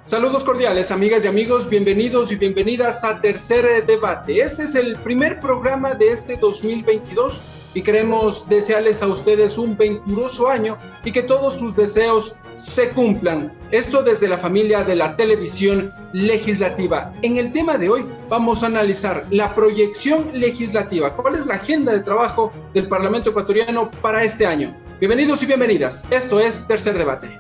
Saludos cordiales, amigas y amigos, bienvenidos y bienvenidas a Tercer Debate. Este es el primer programa de este 2022 y queremos desearles a ustedes un venturoso año y que todos sus deseos se cumplan. Esto desde la familia de la televisión legislativa. En el tema de hoy vamos a analizar la proyección legislativa. ¿Cuál es la agenda de trabajo del Parlamento ecuatoriano para este año? Bienvenidos y bienvenidas. Esto es Tercer Debate.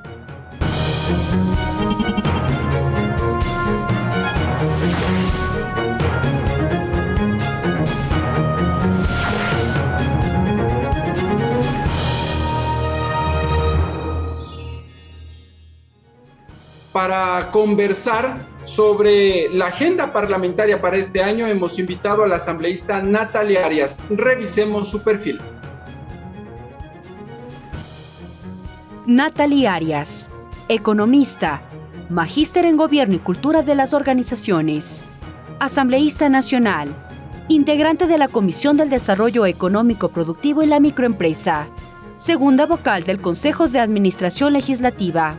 Para conversar sobre la agenda parlamentaria para este año, hemos invitado a la asambleísta Natalia Arias. Revisemos su perfil. Natalia Arias, economista, magíster en Gobierno y Cultura de las Organizaciones, asambleísta nacional, integrante de la Comisión del Desarrollo Económico Productivo y la Microempresa, segunda vocal del Consejo de Administración Legislativa.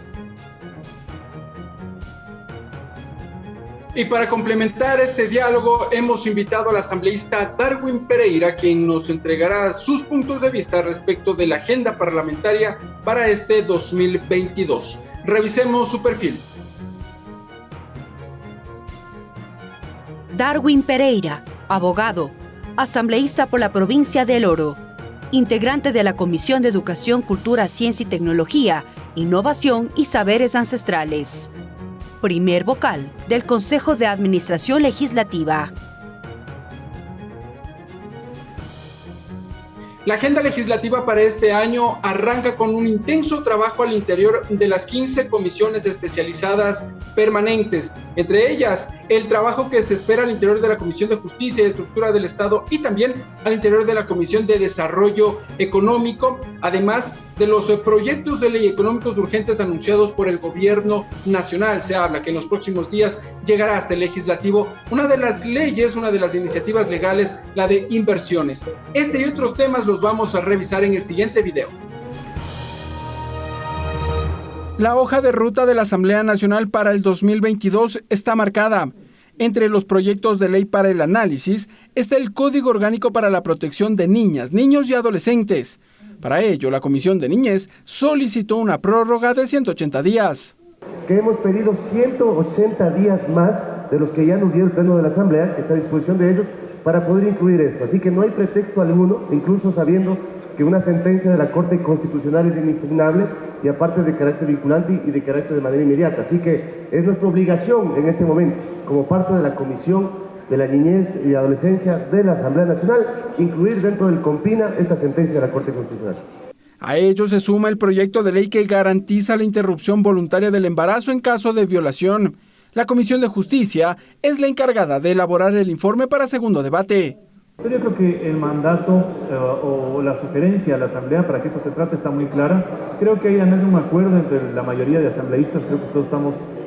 Y para complementar este diálogo, hemos invitado al asambleísta Darwin Pereira, quien nos entregará sus puntos de vista respecto de la agenda parlamentaria para este 2022. Revisemos su perfil. Darwin Pereira, abogado, asambleísta por la provincia de El Oro, integrante de la Comisión de Educación, Cultura, Ciencia y Tecnología, Innovación y Saberes Ancestrales. Primer vocal del Consejo de Administración Legislativa. La agenda legislativa para este año arranca con un intenso trabajo al interior de las 15 comisiones especializadas permanentes, entre ellas el trabajo que se espera al interior de la Comisión de Justicia y Estructura del Estado y también al interior de la Comisión de Desarrollo Económico, además de los proyectos de ley económicos urgentes anunciados por el gobierno nacional. Se habla que en los próximos días llegará hasta el legislativo una de las leyes, una de las iniciativas legales, la de inversiones. Este y otros temas los vamos a revisar en el siguiente video. La hoja de ruta de la Asamblea Nacional para el 2022 está marcada. Entre los proyectos de ley para el análisis está el Código Orgánico para la Protección de Niñas, Niños y Adolescentes. Para ello, la Comisión de Niñez solicitó una prórroga de 180 días. Que hemos pedido 180 días más de los que ya nos dio el Pleno de la Asamblea, que está a disposición de ellos, para poder incluir esto. Así que no hay pretexto alguno, incluso sabiendo que una sentencia de la Corte Constitucional es inimpugnable y aparte de carácter vinculante y de carácter de manera inmediata. Así que es nuestra obligación en este momento, como parte de la Comisión de la Niñez y Adolescencia de la Asamblea Nacional, incluir dentro del COMPINA esta sentencia de la Corte Constitucional. A ello se suma el proyecto de ley que garantiza la interrupción voluntaria del embarazo en caso de violación. La Comisión de Justicia es la encargada de elaborar el informe para segundo debate. Pero yo creo que el mandato o la sugerencia a la Asamblea para que esto se trate está muy clara. Creo que hay además un acuerdo entre la mayoría de asambleístas. Creo que todos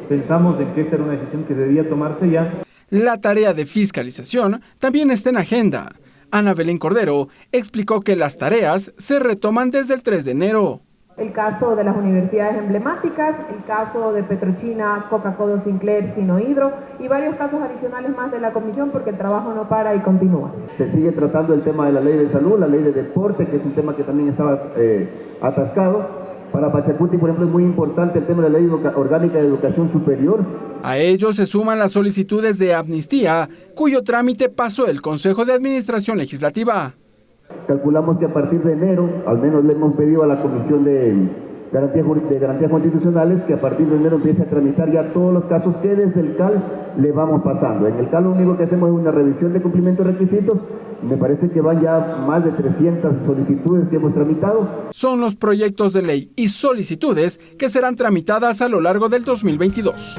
pensamos en que esta era una decisión que debía tomarse ya. La tarea de fiscalización también está en agenda. Ana Belén Cordero explicó que las tareas se retoman desde el 3 de enero. El caso de las universidades emblemáticas, el caso de Petrochina, Coca-Cola, Sinclair, Sinohidro y varios casos adicionales más de la comisión porque el trabajo no para y continúa. Se sigue tratando el tema de la ley de salud, la ley de deporte, que es un tema que también estaba atascado. Para Pachacuti, por ejemplo, es muy importante el tema de la ley orgánica de educación superior. A ello se suman las solicitudes de amnistía, cuyo trámite pasó el Consejo de Administración Legislativa. Calculamos que a partir de enero, al menos le hemos pedido a la Comisión de Garantías Constitucionales que a partir de enero empiece a tramitar ya todos los casos que desde el CAL le vamos pasando. En el CAL lo único que hacemos es una revisión de cumplimiento de requisitos. Me parece que van ya más de 300 solicitudes que hemos tramitado. Son los proyectos de ley y solicitudes que serán tramitadas a lo largo del 2022.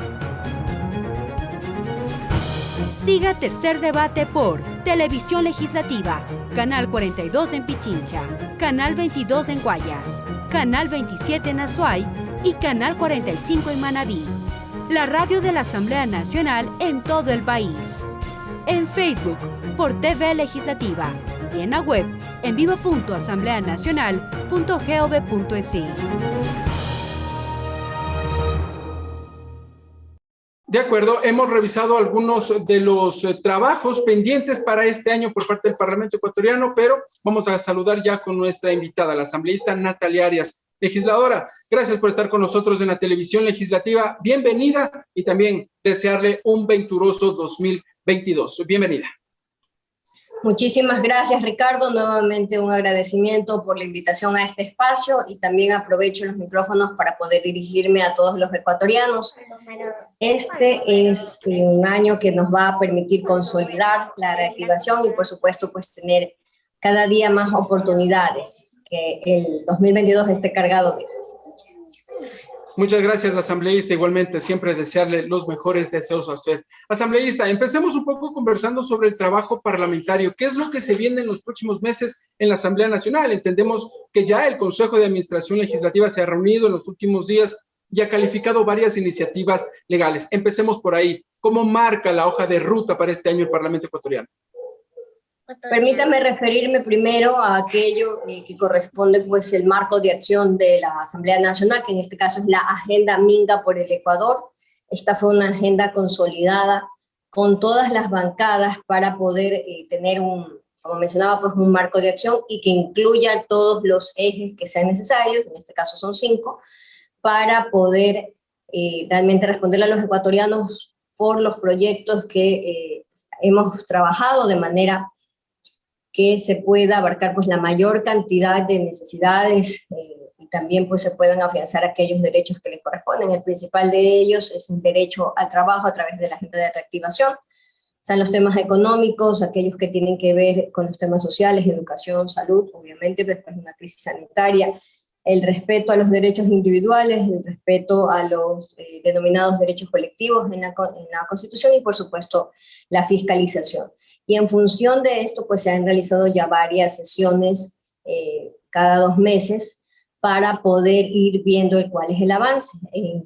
Siga Tercer Debate por Televisión Legislativa, Canal 42 en Pichincha, Canal 22 en Guayas, Canal 27 en Azuay y Canal 45 en Manabí. La radio de la Asamblea Nacional en todo el país. En Facebook por TV Legislativa y en la web en vivo.asambleanacional.gov.es. De acuerdo, hemos revisado algunos de los trabajos pendientes para este año por parte del Parlamento ecuatoriano, pero vamos a saludar ya con nuestra invitada, la asambleísta Natalia Arias. Legisladora, gracias por estar con nosotros en la televisión legislativa. Bienvenida y también desearle un venturoso 2022. Bienvenida. Muchísimas gracias, Ricardo. Nuevamente un agradecimiento por la invitación a este espacio y también aprovecho los micrófonos para poder dirigirme a todos los ecuatorianos. Este es un año que nos va a permitir consolidar la reactivación y, por supuesto, pues tener cada día más oportunidades, que el 2022 esté cargado de ellas. Muchas gracias, asambleísta. Igualmente, siempre desearle los mejores deseos a usted. Asambleísta, empecemos un poco conversando sobre el trabajo parlamentario. ¿Qué es lo que se viene en los próximos meses en la Asamblea Nacional? Entendemos que ya el Consejo de Administración Legislativa se ha reunido en los últimos días y ha calificado varias iniciativas legales. Empecemos por ahí. ¿Cómo marca la hoja de ruta para este año el Parlamento ecuatoriano? Permítame referirme primero a aquello que corresponde, pues, el marco de acción de la Asamblea Nacional, que en este caso es la Agenda Minga por el Ecuador. Esta fue una agenda consolidada con todas las bancadas para poder tener como mencionaba, pues un marco de acción y que incluya todos los ejes que sean necesarios, en este caso son 5, para poder realmente responderle a los ecuatorianos por los proyectos que hemos trabajado de manera que se pueda abarcar pues la mayor cantidad de necesidades y también pues se puedan afianzar aquellos derechos que les corresponden. El principal de ellos es un derecho al trabajo a través de la agenda de reactivación. Están los temas económicos, aquellos que tienen que ver con los temas sociales, educación, salud, obviamente después de una crisis sanitaria, el respeto a los derechos individuales, el respeto a los denominados derechos colectivos en la Constitución y por supuesto la fiscalización. Y en función de esto, pues se han realizado ya varias sesiones cada 2 meses para poder ir viendo cuál es el avance.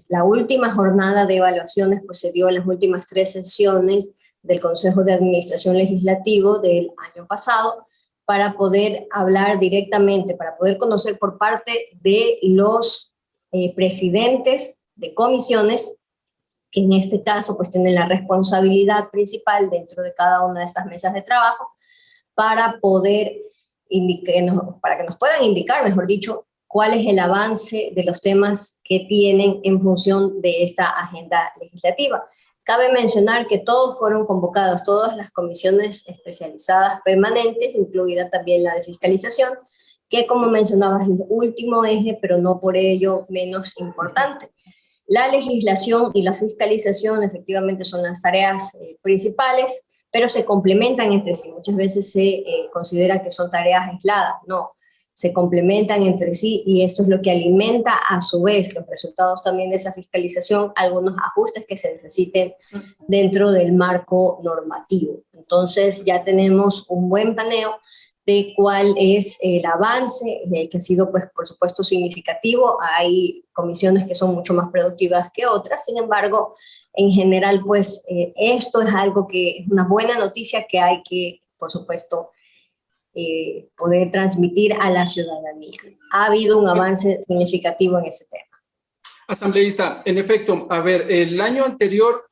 La última jornada de evaluaciones pues se dio en las últimas 3 sesiones del Consejo de Administración Legislativo del año pasado para poder hablar directamente, para poder conocer por parte de los presidentes de comisiones, que en este caso pues tienen la responsabilidad principal dentro de cada una de estas mesas de trabajo, para poder para que nos puedan indicar, mejor dicho, cuál es el avance de los temas que tienen en función de esta agenda legislativa. Cabe mencionar que todos fueron convocados, todas las comisiones especializadas permanentes, incluida también la de fiscalización, que como mencionaba es el último eje, pero no por ello menos importante. La legislación y la fiscalización efectivamente son las tareas principales, pero se complementan entre sí. Muchas veces se considera que son tareas aisladas. No, se complementan entre sí y esto es lo que alimenta a su vez los resultados también de esa fiscalización, algunos ajustes que se necesiten dentro del marco normativo. Entonces ya tenemos un buen paneo de cuál es el avance, que ha sido, pues, por supuesto, significativo. Hay comisiones que son mucho más productivas que otras, sin embargo, en general, pues, esto es algo que es una buena noticia que hay que, por supuesto, poder transmitir a la ciudadanía. Ha habido un avance significativo en ese tema. Asambleísta, en efecto, a ver, el año anterior,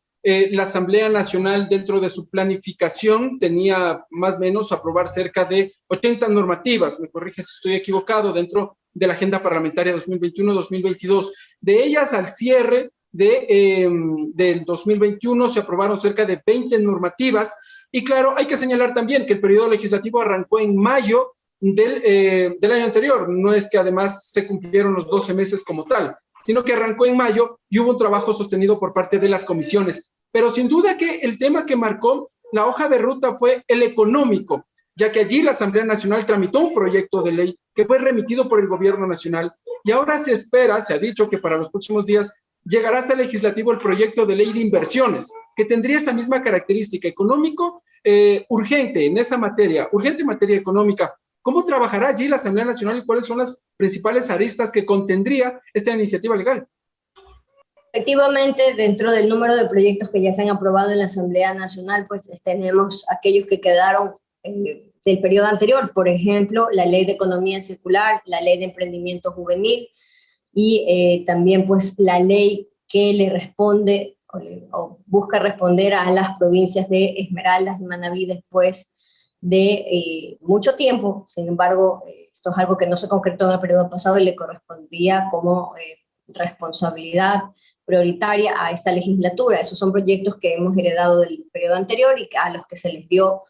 la Asamblea Nacional dentro de su planificación tenía más o menos aprobar cerca de 80 normativas, me corrige si estoy equivocado, dentro de la agenda parlamentaria 2021-2022. De ellas, al cierre del 2021 se aprobaron cerca de 20 normativas y claro, hay que señalar también que el periodo legislativo arrancó en mayo del año anterior, no es que además se cumplieron los 12 meses como tal, sino que arrancó en mayo y hubo un trabajo sostenido por parte de las comisiones. Pero sin duda que el tema que marcó la hoja de ruta fue el económico, ya que allí la Asamblea Nacional tramitó un proyecto de ley que fue remitido por el Gobierno Nacional y ahora se espera, se ha dicho que para los próximos días llegará hasta el legislativo el proyecto de ley de inversiones, que tendría esta misma característica económico urgente en esa materia, urgente en materia económica. ¿Cómo trabajará allí la Asamblea Nacional y cuáles son las principales aristas que contendría esta iniciativa legal? Efectivamente, dentro del número de proyectos que ya se han aprobado en la Asamblea Nacional, pues tenemos aquellos que quedaron del periodo anterior, por ejemplo, la Ley de Economía Circular, la Ley de Emprendimiento Juvenil y también pues la ley que le responde o busca responder a las provincias de Esmeraldas y Manabí después de mucho tiempo. Sin embargo, esto es algo que no se concretó en el periodo pasado y le correspondía como responsabilidad prioritaria a esta legislatura. Esos son proyectos que hemos heredado del periodo anterior y a los que se les dio,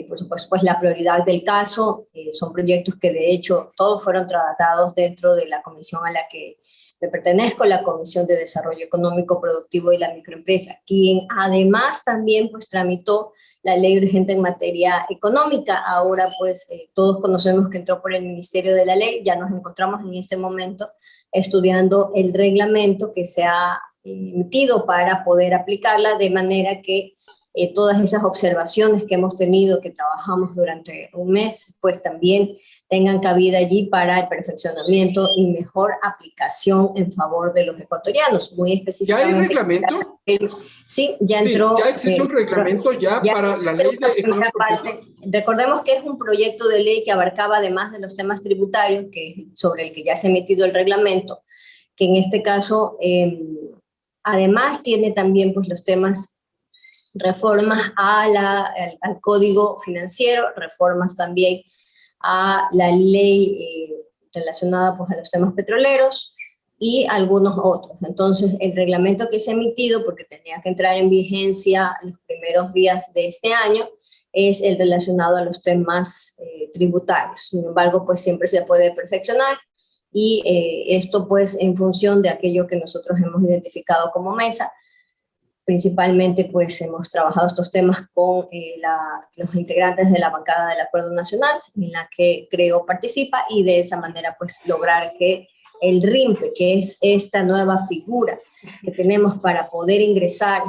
por supuesto, pues la prioridad del caso. Son proyectos que de hecho todos fueron tratados dentro de la comisión a la que me pertenezco, la Comisión de Desarrollo Económico, Productivo y la Microempresa, quien además también pues tramitó la ley urgente en materia económica. Ahora pues todos conocemos que entró por el Ministerio de la Ley. Ya nos encontramos en este momento estudiando el reglamento que se ha emitido para poder aplicarla, de manera que todas esas observaciones que hemos tenido, que trabajamos durante un mes, pues también tengan cabida allí para el perfeccionamiento y mejor aplicación en favor de los ecuatorianos, muy específicamente. ¿Ya hay reglamento? Sí, ya entró. ¿Ya existe un reglamento ya para la ley de economía? Recordemos que es un proyecto de ley que abarcaba, además de los temas tributarios, sobre el que ya se ha emitido el reglamento, que en este caso, además tiene también pues los temas reformas al Código Financiero, reformas también a la ley relacionada pues, a los temas petroleros y algunos otros. Entonces, el reglamento que se ha emitido, porque tenía que entrar en vigencia los primeros días de este año, es el relacionado a los temas tributarios. Sin embargo, pues siempre se puede perfeccionar y esto pues en función de aquello que nosotros hemos identificado como mesa. Principalmente, pues, hemos trabajado estos temas con los integrantes de la bancada del Acuerdo Nacional, en la que creo participa, y de esa manera, pues, lograr que el RIMPE, que es esta nueva figura que tenemos para poder ingresar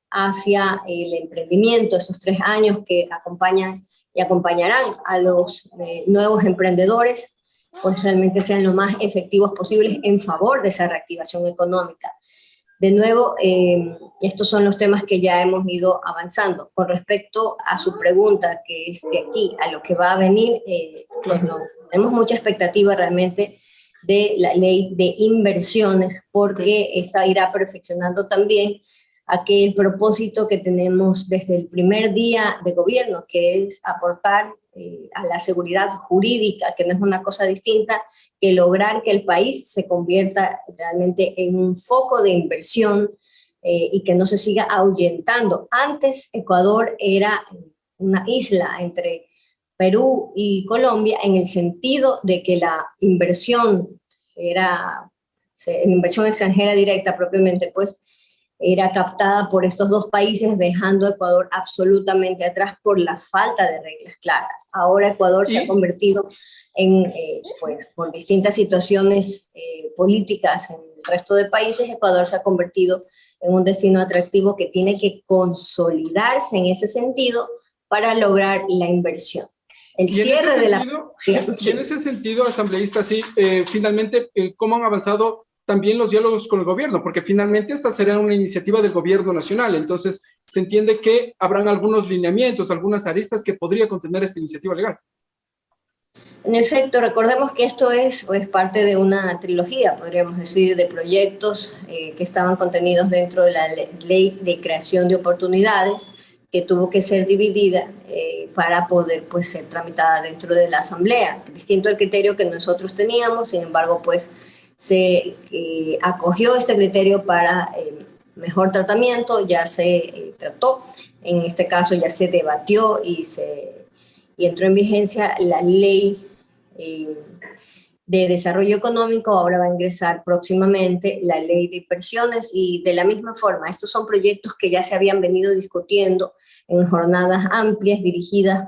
hacia el emprendimiento, esos 3 años que acompañan y acompañarán a los nuevos emprendedores, pues, realmente sean lo más efectivos posibles en favor de esa reactivación económica. De nuevo, estos son los temas que ya hemos ido avanzando. Con respecto a su pregunta, que es de aquí a lo que va a venir, pues no, tenemos mucha expectativa realmente de la ley de inversiones, porque esta irá perfeccionando también aquel propósito que tenemos desde el primer día de gobierno, que es aportar a la seguridad jurídica, que no es una cosa distinta que lograr que el país se convierta realmente en un foco de inversión y que no se siga ahuyentando. Antes Ecuador era una isla entre Perú y Colombia, en el sentido de que la inversión inversión extranjera directa propiamente, pues era captada por estos 2 países, dejando a Ecuador absolutamente atrás por la falta de reglas claras. Ahora Ecuador se ha convertido pues, por distintas situaciones políticas en el resto de países, Ecuador se ha convertido en un destino atractivo que tiene que consolidarse en ese sentido para lograr la inversión. El cierre de la... Y en ese sentido, asambleísta, sí, finalmente, ¿cómo han avanzado también los diálogos con el gobierno? Porque finalmente esta será una iniciativa del gobierno nacional, entonces se entiende que habrán algunos lineamientos, algunas aristas que podría contener esta iniciativa legal. En efecto, recordemos que esto es parte de una trilogía, podríamos decir, de proyectos que estaban contenidos dentro de la ley de creación de oportunidades, que tuvo que ser dividida para poder pues, ser tramitada dentro de la Asamblea. Distinto al criterio que nosotros teníamos, sin embargo, pues se acogió este criterio para mejor tratamiento, ya se trató, en este caso ya se debatió y entró en vigencia la ley de desarrollo económico. Ahora va a ingresar próximamente la ley de inversiones, y de la misma forma, estos son proyectos que ya se habían venido discutiendo en jornadas amplias dirigidas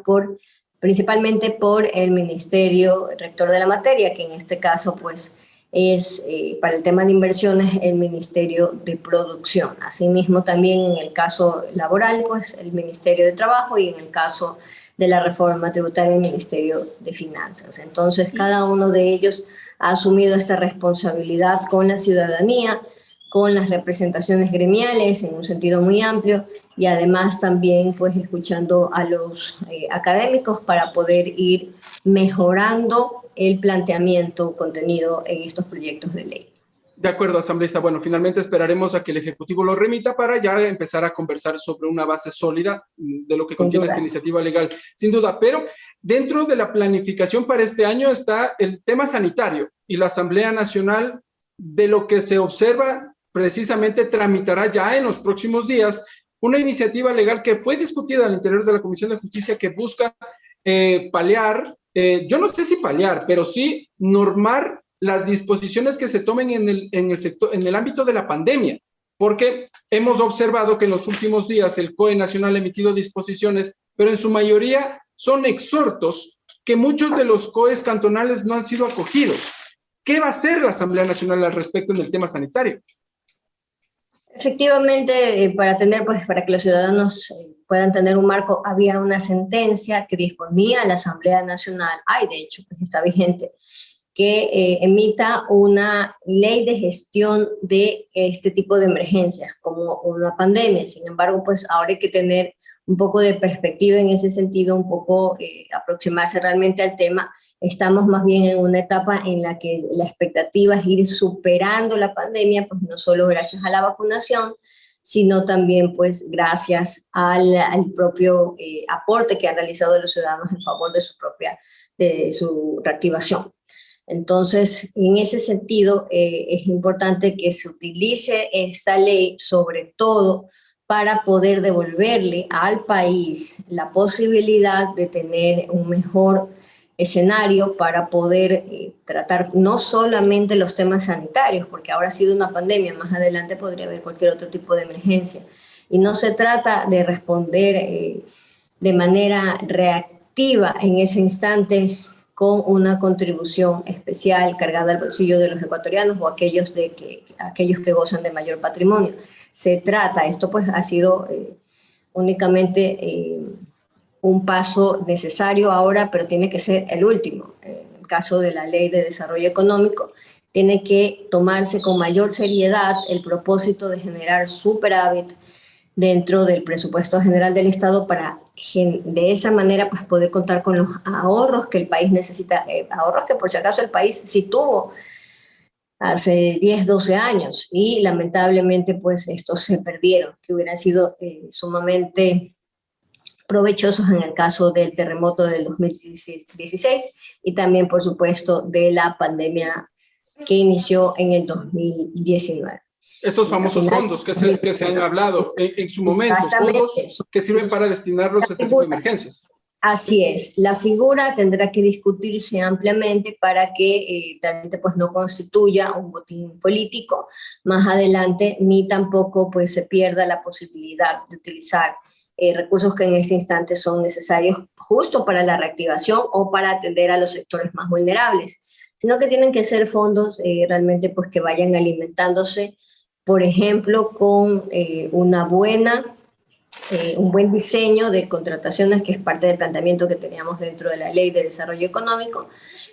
principalmente por el Ministerio Rector de la materia, que en este caso pues es para el tema de inversiones el Ministerio de Producción. Asimismo también en el caso laboral pues el Ministerio de Trabajo, y en el caso de la reforma tributaria el Ministerio de Finanzas. Entonces cada uno de ellos ha asumido esta responsabilidad con la ciudadanía, con las representaciones gremiales en un sentido muy amplio, y además también pues escuchando a los académicos para poder ir mejorando el planteamiento contenido en estos proyectos de ley. De acuerdo, asambleísta. Bueno, finalmente esperaremos a que el Ejecutivo lo remita para ya empezar a conversar sobre una base sólida de lo que contiene esta iniciativa legal, sin duda. Pero dentro de la planificación para este año está el tema sanitario y la Asamblea Nacional, de lo que se observa, precisamente tramitará ya en los próximos días una iniciativa legal que fue discutida al interior de la Comisión de Justicia que busca paliar, yo no sé si paliar, pero sí normar las disposiciones que se tomen en el sector, en el ámbito de la pandemia, porque hemos observado que en los últimos días el COE Nacional ha emitido disposiciones, pero en su mayoría son exhortos que muchos de los COEs cantonales no han sido acogidos. ¿Qué va a hacer la Asamblea Nacional al respecto en el tema sanitario? Efectivamente, para que los ciudadanos puedan tener un marco, había una sentencia que disponía a la Asamblea Nacional, de hecho, pues está vigente, que emita una ley de gestión de este tipo de emergencias, como una pandemia. Sin embargo, pues ahora hay que tener un poco de perspectiva en ese sentido, un poco aproximarse realmente al tema. Estamos más bien en una etapa en la que la expectativa es ir superando la pandemia, pues no solo gracias a la vacunación, sino también pues gracias al propio aporte que han realizado los ciudadanos en favor de su reactivación. Entonces, en ese sentido, es importante que se utilice esta ley, sobre todo para poder devolverle al país la posibilidad de tener un mejor escenario para poder tratar no solamente los temas sanitarios, porque ahora ha sido una pandemia, más adelante podría haber cualquier otro tipo de emergencia. Y no se trata de responder de manera reactiva en ese instante con una contribución especial cargada al bolsillo de los ecuatorianos o aquellos que gozan de mayor patrimonio. Esto pues ha sido únicamente un paso necesario ahora, pero tiene que ser el último. En el caso de la Ley de Desarrollo Económico, tiene que tomarse con mayor seriedad el propósito de generar superávit dentro del presupuesto general del Estado para de esa manera pues poder contar con los ahorros que el país necesita, ahorros que por si acaso el país sí tuvo hace 10, 12 años y lamentablemente pues estos se perdieron, que hubieran sido sumamente provechosos en el caso del terremoto del 2016 y también por supuesto de la pandemia que inició en el 2019. Estos famosos fondos que se han hablado en su momento, fondos que sirven para destinarlos a este tipo de emergencias. Así es, la figura tendrá que discutirse ampliamente para que realmente pues, no constituya un botín político más adelante, ni tampoco pues, se pierda la posibilidad de utilizar recursos que en este instante son necesarios justo para la reactivación o para atender a los sectores más vulnerables, sino que tienen que ser fondos realmente pues, que vayan alimentándose, por ejemplo, con un buen diseño de contrataciones, que es parte del planteamiento que teníamos dentro de la Ley de Desarrollo Económico,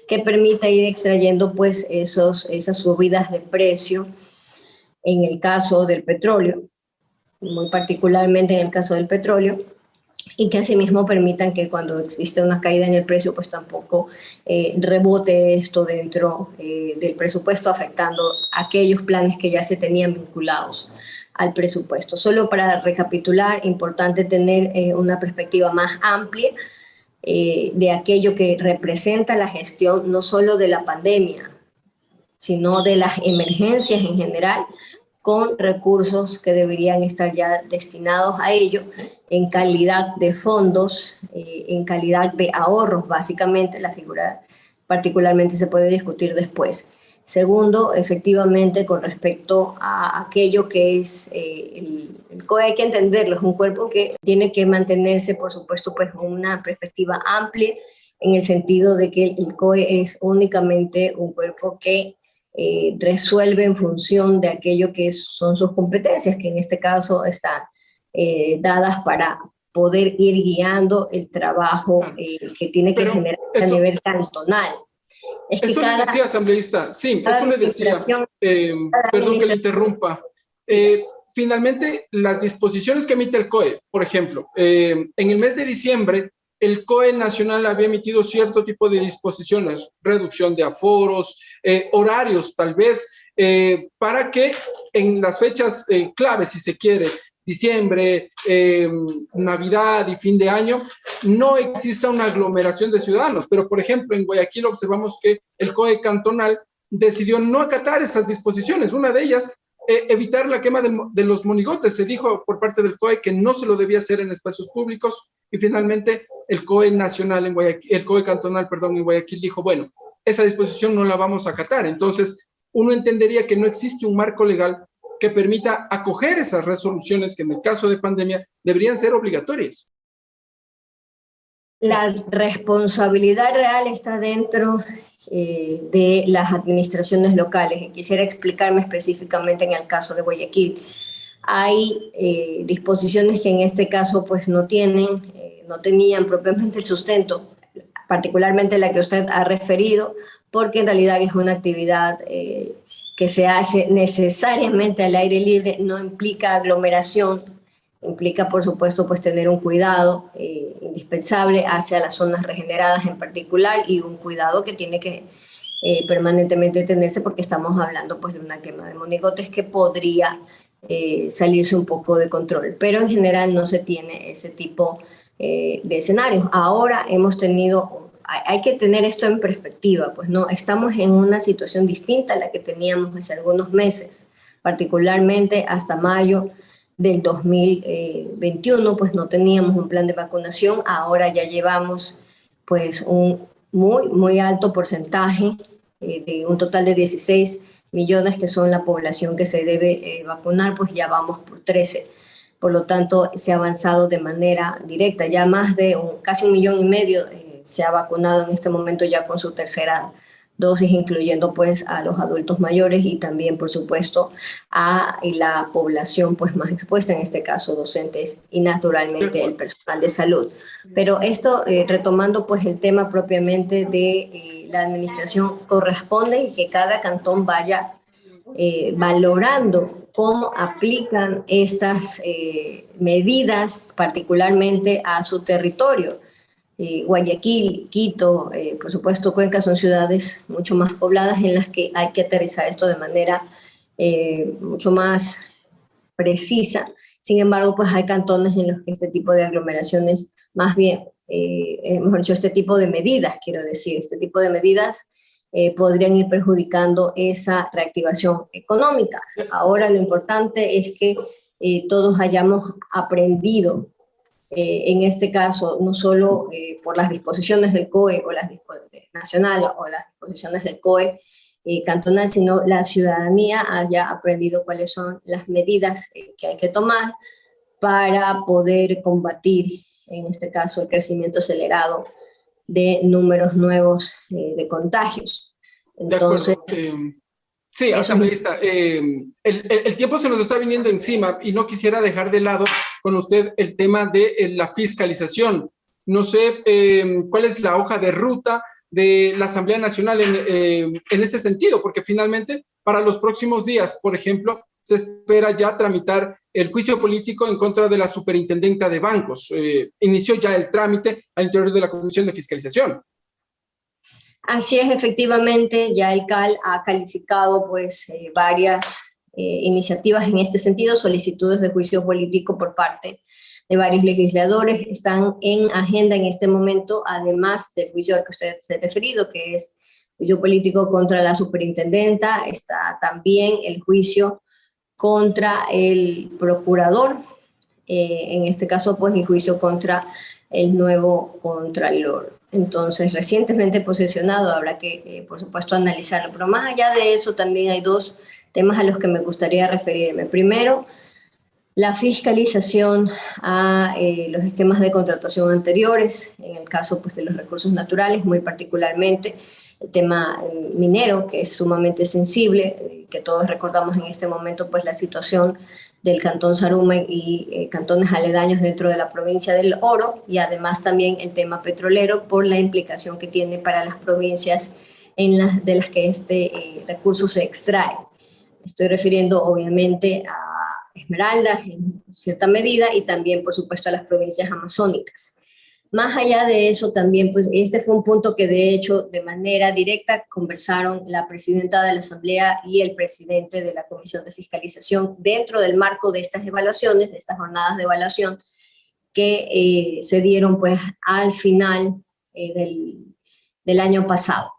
que permita ir extrayendo pues, esas subidas de precio en el caso del petróleo, muy particularmente en el caso del petróleo, y que asimismo permitan que cuando existe una caída en el precio, pues tampoco rebote esto dentro del presupuesto, afectando aquellos planes que ya se tenían vinculados al presupuesto. Solo para recapitular, importante tener una perspectiva más amplia de aquello que representa la gestión no solo de la pandemia, sino de las emergencias en general, con recursos que deberían estar ya destinados a ello, en calidad de fondos, en calidad de ahorros, básicamente. La figura particularmente se puede discutir después. Segundo, efectivamente, con respecto a aquello que es el COE, hay que entenderlo, es un cuerpo que tiene que mantenerse, por supuesto, pues una perspectiva amplia, en el sentido de que el COE es únicamente un cuerpo que resuelve en función de aquello que son sus competencias, que en este caso están dadas para poder ir guiando el trabajo que tiene que generar a nivel cantonal. Eso le decía, asambleísta, sí, eso le decía, perdón que le interrumpa. Finalmente, las disposiciones que emite el COE, por ejemplo, en el mes de diciembre, el COE nacional había emitido cierto tipo de disposiciones, reducción de aforos, horarios tal vez, para que en las fechas claves, si se quiere, diciembre, Navidad y fin de año, no exista una aglomeración de ciudadanos. Pero, por ejemplo, en Guayaquil observamos que el COE cantonal decidió no acatar esas disposiciones. Una de ellas, evitar la quema de los monigotes. Se dijo por parte del COE que no se lo debía hacer en espacios públicos, y finalmente el COE nacional en Guayaquil, el COE cantonal, perdón, en Guayaquil dijo, bueno, esa disposición no la vamos a acatar. Entonces, uno entendería que no existe un marco legal que permita acoger esas resoluciones que en el caso de pandemia deberían ser obligatorias. La responsabilidad real está dentro de las administraciones locales. Y quisiera explicarme específicamente en el caso de Guayaquil. Hay disposiciones que en este caso pues no tenían propiamente el sustento, particularmente la que usted ha referido, porque en realidad es una actividad que se hace necesariamente al aire libre, no implica aglomeración, implica por supuesto pues tener un cuidado indispensable hacia las zonas regeneradas en particular, y un cuidado que tiene que permanentemente tenerse, porque estamos hablando pues de una quema de monigotes que podría salirse un poco de control, pero en general no se tiene ese tipo de escenarios. Ahora hemos tenido, hay que tener esto en perspectiva, pues no, estamos en una situación distinta a la que teníamos hace algunos meses, particularmente hasta mayo del 2021, pues no teníamos un plan de vacunación. Ahora ya llevamos pues un muy alto porcentaje, de un total de 16 millones que son la población que se debe vacunar, pues ya vamos por 13. Por lo tanto, se ha avanzado de manera directa. Ya más de casi 1,5 millones se ha vacunado en este momento ya con su tercera dosis, incluyendo pues a los adultos mayores y también, por supuesto, a la población pues más expuesta, en este caso docentes y naturalmente el personal de salud. Pero esto, retomando pues el tema propiamente de la administración, corresponde que cada cantón vaya valorando cómo aplican estas medidas particularmente a su territorio. Guayaquil, Quito, por supuesto Cuenca, son ciudades mucho más pobladas en las que hay que aterrizar esto de manera mucho más precisa. Sin embargo, pues hay cantones en los que este tipo de aglomeraciones, más bien, mejor dicho, este tipo de medidas, quiero decir, este tipo de medidas podrían ir perjudicando esa reactivación económica. Ahora lo importante es que todos hayamos aprendido, en este caso, no solo por las disposiciones del COE o las nacional o las disposiciones del COE cantonal, sino la ciudadanía haya aprendido cuáles son las medidas que hay que tomar para poder combatir, en este caso, el crecimiento acelerado de números nuevos de contagios. Entonces, sí, asambleísta, el tiempo se nos está viniendo encima y no quisiera dejar de lado con usted el tema de la fiscalización. No sé cuál es la hoja de ruta de la Asamblea Nacional en ese sentido, porque finalmente para los próximos días, por ejemplo, se espera ya tramitar el juicio político en contra de la superintendenta de bancos. Inició ya el trámite al interior de la Comisión de Fiscalización. Así es, efectivamente, ya el CAL ha calificado pues varias iniciativas en este sentido, solicitudes de juicio político por parte de varios legisladores. Están en agenda en este momento, además del juicio al que usted se ha referido, que es juicio político contra la superintendenta, está también el juicio contra el procurador, en este caso pues el juicio contra el nuevo contralor. Entonces, recientemente posesionado, habrá que, por supuesto, analizarlo. Pero más allá de eso, también hay dos temas a los que me gustaría referirme. Primero, la fiscalización a los esquemas de contratación anteriores, en el caso pues, de los recursos naturales, muy particularmente el tema minero, que es sumamente sensible, que todos recordamos en este momento pues, la situación del Cantón Sarumen y cantones aledaños dentro de la provincia del Oro, y además también el tema petrolero por la implicación que tiene para las provincias de las que este recurso se extrae. Estoy refiriendo obviamente a Esmeraldas en cierta medida y también por supuesto a las provincias amazónicas. Más allá de eso también, pues este fue un punto que de hecho de manera directa conversaron la presidenta de la Asamblea y el presidente de la Comisión de Fiscalización dentro del marco de estas evaluaciones, de estas jornadas de evaluación que se dieron pues al final del año pasado.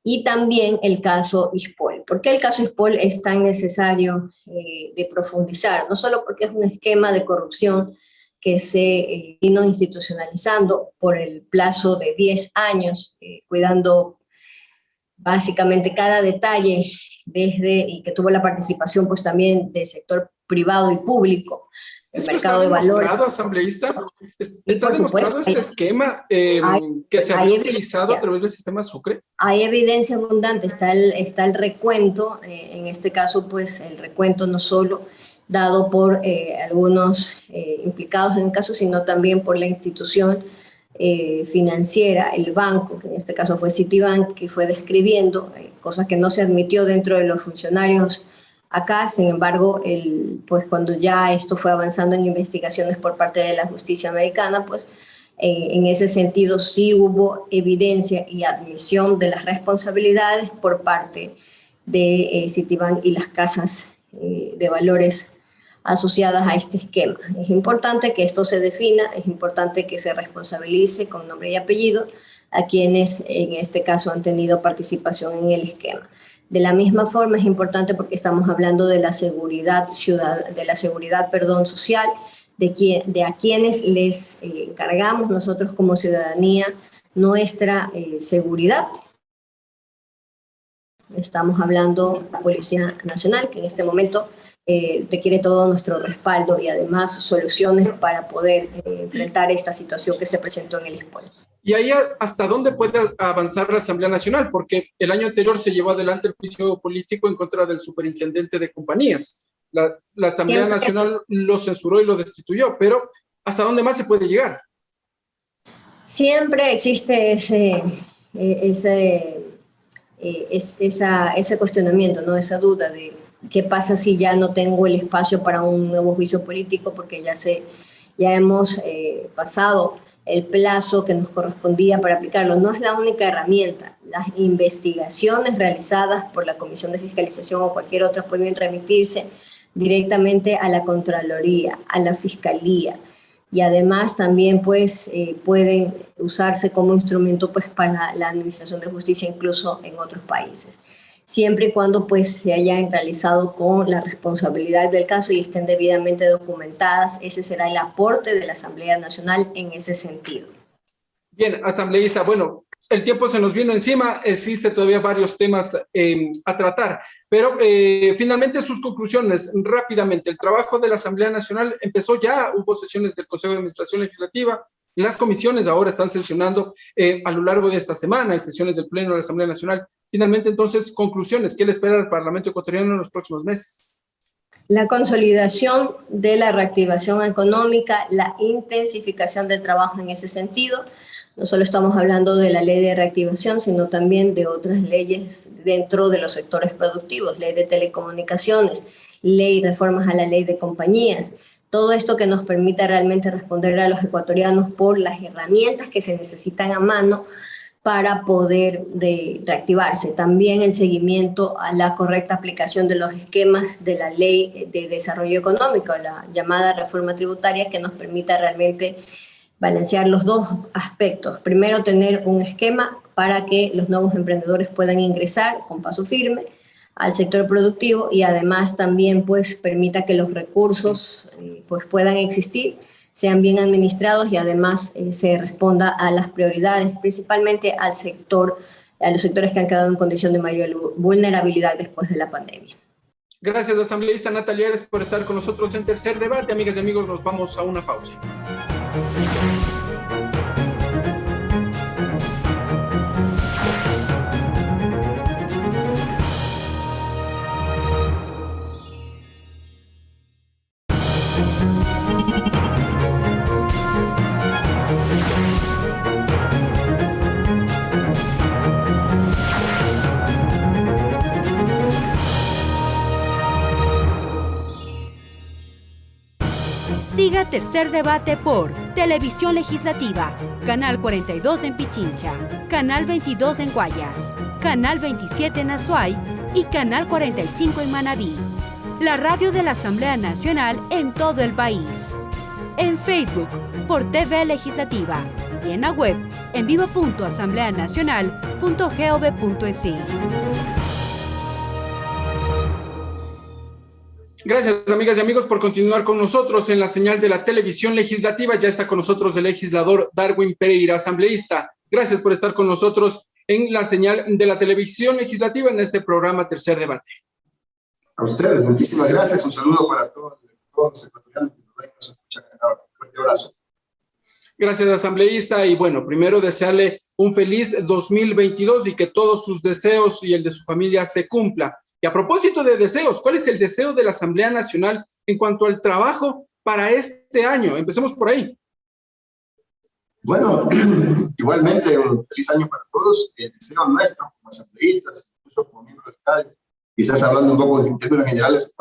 Y también el caso Ispol. ¿Por qué el caso Ispol es tan necesario de profundizar? No solo porque es un esquema de corrupción que se vino institucionalizando por el plazo de 10 años, cuidando básicamente cada detalle y que tuvo la participación pues también del sector privado y público, el mercado de valores. ¿Está demostrado, asambleísta? ¿Está demostrado este esquema que se había utilizado a través del sistema Sucre? Hay evidencia abundante, está el recuento, en este caso pues el recuento no solo dado por algunos implicados en el caso, sino también por la institución financiera, el banco, que en este caso fue Citibank, que fue describiendo cosas que no se admitió dentro de los funcionarios acá. Sin embargo, pues cuando ya esto fue avanzando en investigaciones por parte de la justicia americana, pues en ese sentido sí hubo evidencia y admisión de las responsabilidades por parte de Citibank y las casas de valores asociadas a este esquema. Es importante que esto se defina, es importante que se responsabilice con nombre y apellido a quienes en este caso han tenido participación en el esquema. De la misma forma es importante porque estamos hablando de la seguridad social, de a quienes les encargamos nosotros como ciudadanía nuestra seguridad. Estamos hablando de la Policía Nacional, que en este momento requiere todo nuestro respaldo y además soluciones para poder enfrentar esta situación que se presentó en el Ispol. ¿Y ahí hasta dónde puede avanzar la Asamblea Nacional? Porque el año anterior se llevó adelante el juicio político en contra del superintendente de compañías. La Asamblea Nacional lo censuró y lo destituyó, pero ¿hasta dónde más se puede llegar? Siempre existe ese cuestionamiento, ¿no? Esa duda de qué pasa si ya no tengo el espacio para un nuevo juicio político, porque ya hemos pasado el plazo que nos correspondía para aplicarlo. No es la única herramienta. Las investigaciones realizadas por la Comisión de Fiscalización o cualquier otra pueden remitirse directamente a la Contraloría, a la Fiscalía, y además también pues pueden usarse como instrumento pues para la Administración de Justicia incluso en otros países, siempre y cuando pues se hayan realizado con la responsabilidad del caso y estén debidamente documentadas. Ese será el aporte de la Asamblea Nacional en ese sentido. Bien, asambleísta, bueno, el tiempo se nos vino encima, existe todavía varios temas a tratar, pero finalmente sus conclusiones, rápidamente. El trabajo de la Asamblea Nacional empezó ya, hubo sesiones del Consejo de Administración Legislativa, las comisiones ahora están sesionando a lo largo de esta semana, hay sesiones del Pleno de la Asamblea Nacional. Finalmente, entonces, conclusiones, ¿qué le espera al Parlamento ecuatoriano en los próximos meses? La consolidación de la reactivación económica, la intensificación del trabajo en ese sentido. No solo estamos hablando de la ley de reactivación, sino también de otras leyes dentro de los sectores productivos, ley de telecomunicaciones, ley, reformas a la ley de compañías. Todo esto que nos permita realmente responder a los ecuatorianos por las herramientas que se necesitan a mano para poder reactivarse. También el seguimiento a la correcta aplicación de los esquemas de la Ley de Desarrollo Económico, la llamada reforma tributaria, que nos permita realmente balancear los dos aspectos. Primero, tener un esquema para que los nuevos emprendedores puedan ingresar con paso firme al sector productivo y además también pues permita que los recursos pues puedan existir, sean bien administrados y además se responda a las prioridades, principalmente a los sectores que han quedado en condición de mayor vulnerabilidad después de la pandemia. Gracias, asambleísta Natalia Ares, por estar con nosotros en Tercer Debate. Amigas y amigos, nos vamos a una pausa. Siga Tercer Debate por Televisión Legislativa, Canal 42 en Pichincha, Canal 22 en Guayas, Canal 27 en Azuay y Canal 45 en Manabí. La radio de la Asamblea Nacional en todo el país. En Facebook por TV Legislativa y en la web en vivo.asambleanacional.gov.es. Gracias, amigas y amigos, por continuar con nosotros en la señal de la televisión legislativa. Ya está con nosotros el legislador Darwin Pereira, asambleísta. Gracias por estar con nosotros en la señal de la televisión legislativa en este programa Tercer Debate. A ustedes, muchísimas gracias. Un saludo para todos los ecuatorianos que nos escuchan hasta ahora. Un fuerte abrazo. Gracias, asambleísta. Y bueno, primero desearle un feliz 2022 y que todos sus deseos y el de su familia se cumpla. Y a propósito de deseos, ¿cuál es el deseo de la Asamblea Nacional en cuanto al trabajo para este año? Empecemos por ahí. Bueno, igualmente un feliz año para todos. El deseo nuestro como asambleístas, incluso como miembros del CAL, quizás hablando un poco en términos generales,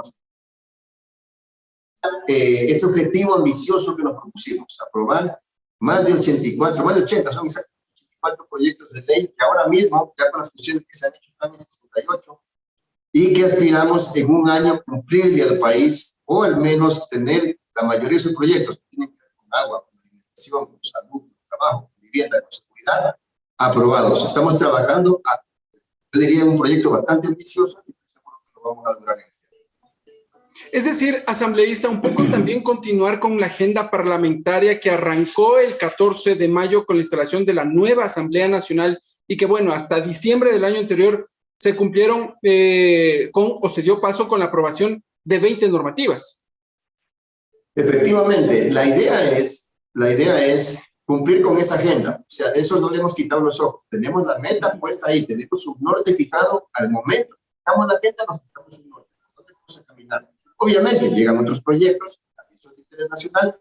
ese objetivo ambicioso que nos propusimos, aprobar más de 80, son exactamente 84 proyectos de ley que ahora mismo, ya con las funciones que se han hecho, están en 68, y que aspiramos en un año cumplirle al país, o al menos tener la mayoría de sus proyectos que tienen que ver con agua, con alimentación, con salud, con trabajo, con vivienda, con seguridad, aprobados. Estamos trabajando, yo diría, un proyecto bastante ambicioso y seguro que lo vamos a lograr en este año. Es decir, asambleísta, un poco también continuar con la agenda parlamentaria que arrancó el 14 de mayo con la instalación de la nueva Asamblea Nacional y que, bueno, hasta diciembre del año anterior se cumplieron se dio paso con la aprobación de 20 normativas. Efectivamente, la idea es cumplir con esa agenda. O sea, de eso no le hemos quitado los ojos. Tenemos la meta puesta ahí, tenemos un norte fijado al momento. Quitamos la agenda, nos quitamos un norte. ¿Dónde vamos a caminar? Obviamente, llegan otros proyectos, también son de interés nacional,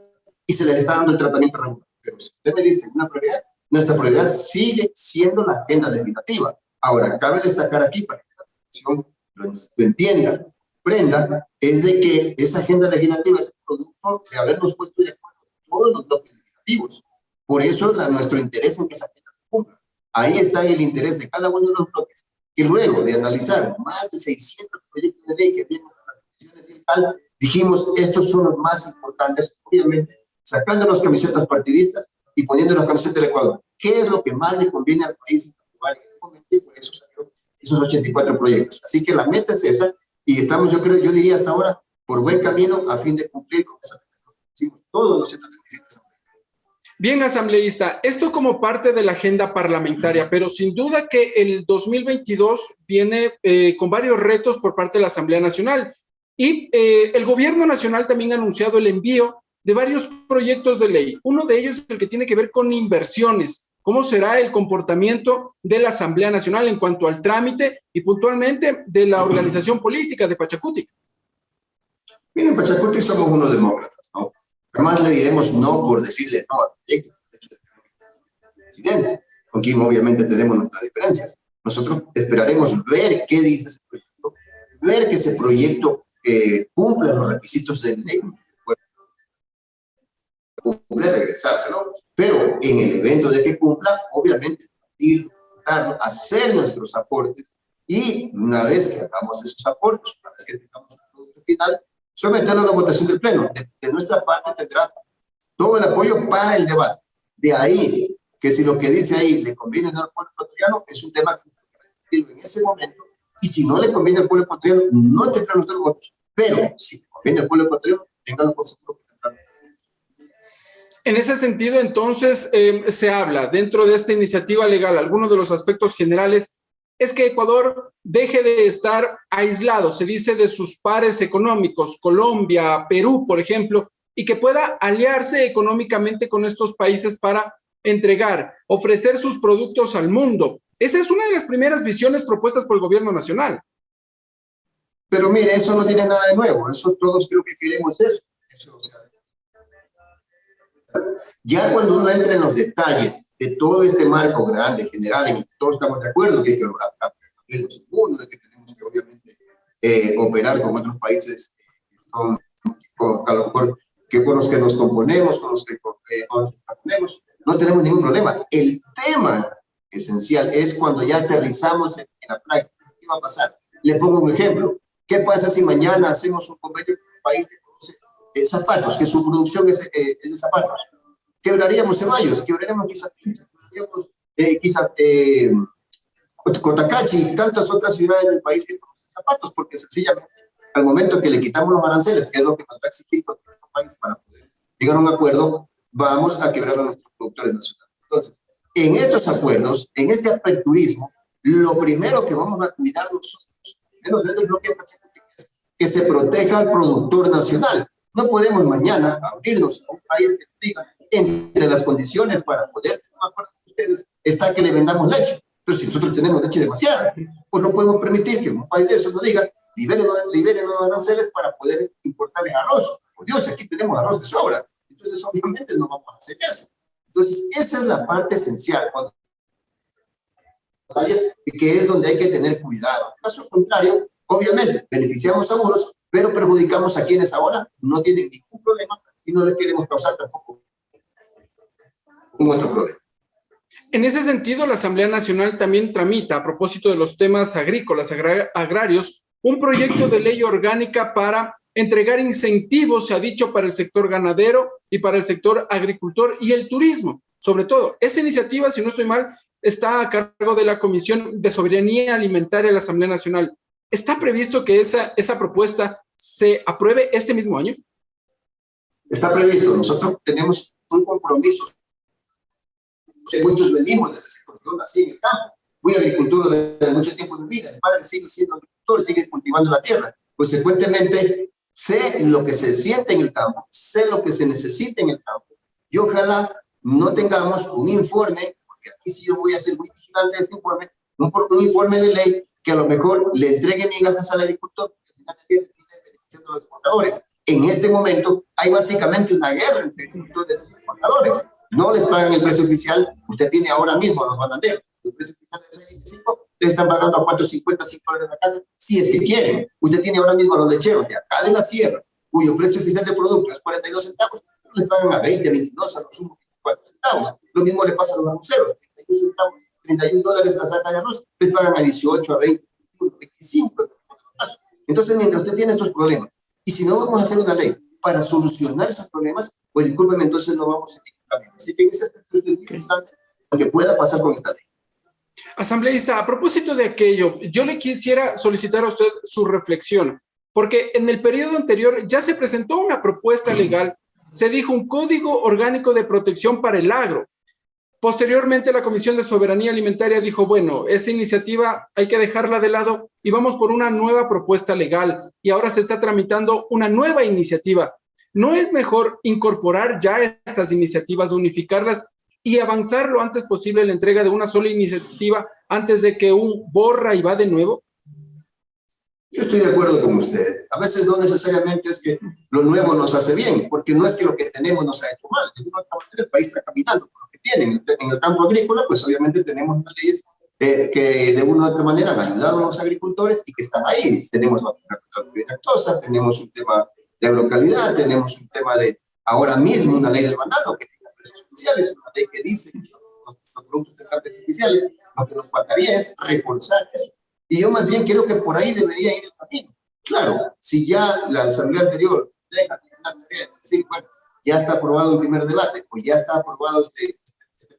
y se les está dando el tratamiento regular. Pero si usted me dice una prioridad, nuestra prioridad sigue siendo la agenda legislativa. Ahora, cabe destacar aquí, para que la población lo entienda, prenda, es de que esa agenda legislativa es el producto de habernos puesto de acuerdo todos los bloques legislativos. Por eso nuestro interés en que esa agenda se cumpla. Ahí está el interés de cada uno de los bloques. Y luego de analizar más de 600 proyectos de ley que vienen a las comisiones y el tal, dijimos, estos son los más importantes, obviamente, sacando las camisetas partidistas y poniendo las camisetas del Ecuador. ¿Qué es lo que más le conviene al país? Y por eso salieron esos 84 proyectos. Así que la meta es esa, y estamos, yo diría hasta ahora, por buen camino a fin de cumplir con esa meta. Todos los 137. Bien, asambleísta, esto como parte de la agenda parlamentaria, pero sin duda que el 2022 viene con varios retos por parte de la Asamblea Nacional. Y el gobierno nacional también ha anunciado el envío de varios proyectos de ley. Uno de ellos es el que tiene que ver con inversiones. ¿Cómo será el comportamiento de la Asamblea Nacional en cuanto al trámite y puntualmente de la organización política de Pachacutic? Miren, Pachacutic somos unos demócratas, ¿no? Jamás le diremos no por decirle no al proyecto. De hecho, el presidente, con quien obviamente tenemos nuestras diferencias. Nosotros esperaremos ver qué dice ese proyecto, ver que ese proyecto cumple los requisitos de ley, cumple, regresárselo. Pero en el evento de que cumpla, obviamente, hacer nuestros aportes y una vez que hagamos esos aportes, una vez que tengamos un producto final, someterlo a la votación del Pleno. De nuestra parte tendrá todo el apoyo para el debate. De ahí que si lo que dice ahí le conviene al pueblo ecuatoriano, es un tema que hay que discutirlo en ese momento, y si no le conviene al pueblo ecuatoriano, no tendrá nuestros votos. Pero si le conviene al pueblo ecuatoriano, ténganlo por seguro. En ese sentido, entonces, se habla dentro de esta iniciativa legal, algunos de los aspectos generales, es que Ecuador deje de estar aislado, se dice, de sus pares económicos, Colombia, Perú, por ejemplo, y que pueda aliarse económicamente con estos países para entregar, ofrecer sus productos al mundo. Esa es una de las primeras visiones propuestas por el gobierno nacional. Pero mire, eso no tiene nada de nuevo, eso todos creo que queremos eso. O sea, ya cuando uno entra en los detalles de todo este marco grande, general, en el que todos estamos de acuerdo que hay que abrir los segundos, de que tenemos que obviamente operar con otros países que con los que nos componemos, con los que nos componemos, no tenemos ningún problema. El tema esencial es cuando ya aterrizamos en la práctica. ¿Qué va a pasar? Le pongo un ejemplo. ¿Qué pasa si mañana hacemos un convenio con un país que produce zapatos, que su producción es de zapatos? Quebraríamos Ceballos, quebraríamos quizás Cotacachi y tantas otras ciudades del país que producen zapatos, porque sencillamente al momento que le quitamos los aranceles, que es lo que nos va a exigir cualquier país para poder llegar a un acuerdo, vamos a quebrar a nuestros productores nacionales. Entonces, en estos acuerdos, en este aperturismo, lo primero que vamos a cuidar nosotros, menos desde el bloque es que se proteja al productor nacional. No podemos mañana abrirnos a un país que diga, entre las condiciones para poder tener un acuerdo con ustedes está que le vendamos leche. Pero si nosotros tenemos leche demasiada, pues no podemos permitir que un país de esos nos diga, liberen los aranceles para poder importarles arroz. Por Dios, aquí tenemos arroz de sobra. Entonces, obviamente, no vamos a hacer eso. Entonces, esa es la parte esencial, que es donde hay que tener cuidado. En caso contrario, obviamente, beneficiamos a unos, pero perjudicamos a quienes ahora no tienen ningún problema y no les queremos causar tampoco un otro problema. En ese sentido, la Asamblea Nacional también tramita, a propósito de los temas agrícolas, agrarios, un proyecto de ley orgánica para entregar incentivos, se ha dicho, para el sector ganadero y para el sector agricultor y el turismo. Sobre todo, esta iniciativa, si no estoy mal, está a cargo de la Comisión de Soberanía Alimentaria de la Asamblea Nacional. ¿Está previsto que esa propuesta se apruebe este mismo año? Está previsto. Nosotros tenemos un compromiso. Muchos venimos de ese sector. Yo nací en el campo. Fui agricultor desde mucho tiempo de mi vida. Mi padre sigue siendo agricultor, sigue cultivando la tierra. Consecuentemente, sé lo que se siente en el campo, sé lo que se necesita en el campo. Y ojalá no tengamos un informe, porque aquí sí yo voy a ser muy vigilante de este informe, un informe de ley que a lo mejor le entregue migajas al agricultor, beneficiando a los exportadores. En este momento hay básicamente una guerra entre agricultores y exportadores. No les pagan el precio oficial. Usted tiene ahora mismo a los bananeros. El precio oficial de 6.25, les están pagando a $4.50, $5 la caja, si es que quieren. Usted tiene ahora mismo a los lecheros de acá de la sierra, cuyo precio oficial de producto es 42 centavos, les pagan a 20, 22, a los sumo 24 centavos. Lo mismo le pasa a los arroceros, 31 centavos, $31 la saca de arroz, les pagan a 18, a 20, 25. Entonces, mientras usted tiene estos problemas, y si no vamos a hacer una ley para solucionar esos problemas, pues discúlpeme, entonces no vamos a seguir cambiando. Así que en ese aspecto es importante lo que pueda pasar con esta ley. Asambleísta, a propósito de aquello, yo le quisiera solicitar a usted su reflexión, porque en el periodo anterior ya se presentó una propuesta legal, se dijo un código orgánico de protección para el agro. Posteriormente, la Comisión de Soberanía Alimentaria dijo, bueno, esa iniciativa hay que dejarla de lado y vamos por una nueva propuesta legal, y ahora se está tramitando una nueva iniciativa. ¿No es mejor incorporar ya estas iniciativas, unificarlas y avanzar lo antes posible en la entrega de una sola iniciativa antes de que un borra y va de nuevo? Yo estoy de acuerdo con usted. A veces no necesariamente es que lo nuevo nos hace bien, porque no es que lo que tenemos nos ha hecho mal. De una otra manera, el país está caminando por lo que tienen. En el campo agrícola, pues obviamente tenemos leyes que de una u otra manera han ayudado a los agricultores y que están ahí. Tenemos la lactosa, tenemos un tema de agrocalidad, tenemos un tema de, ahora mismo, una ley del banano que tiene precios especiales, una ley que dice que los productos tendrán precios especiales. Lo que nos faltaría es reforzar eso. Y yo más bien creo que por ahí debería ir el camino. Claro, si ya la asamblea anterior deja una tarea de decir, bueno, ya está aprobado el primer debate, o ya está aprobado este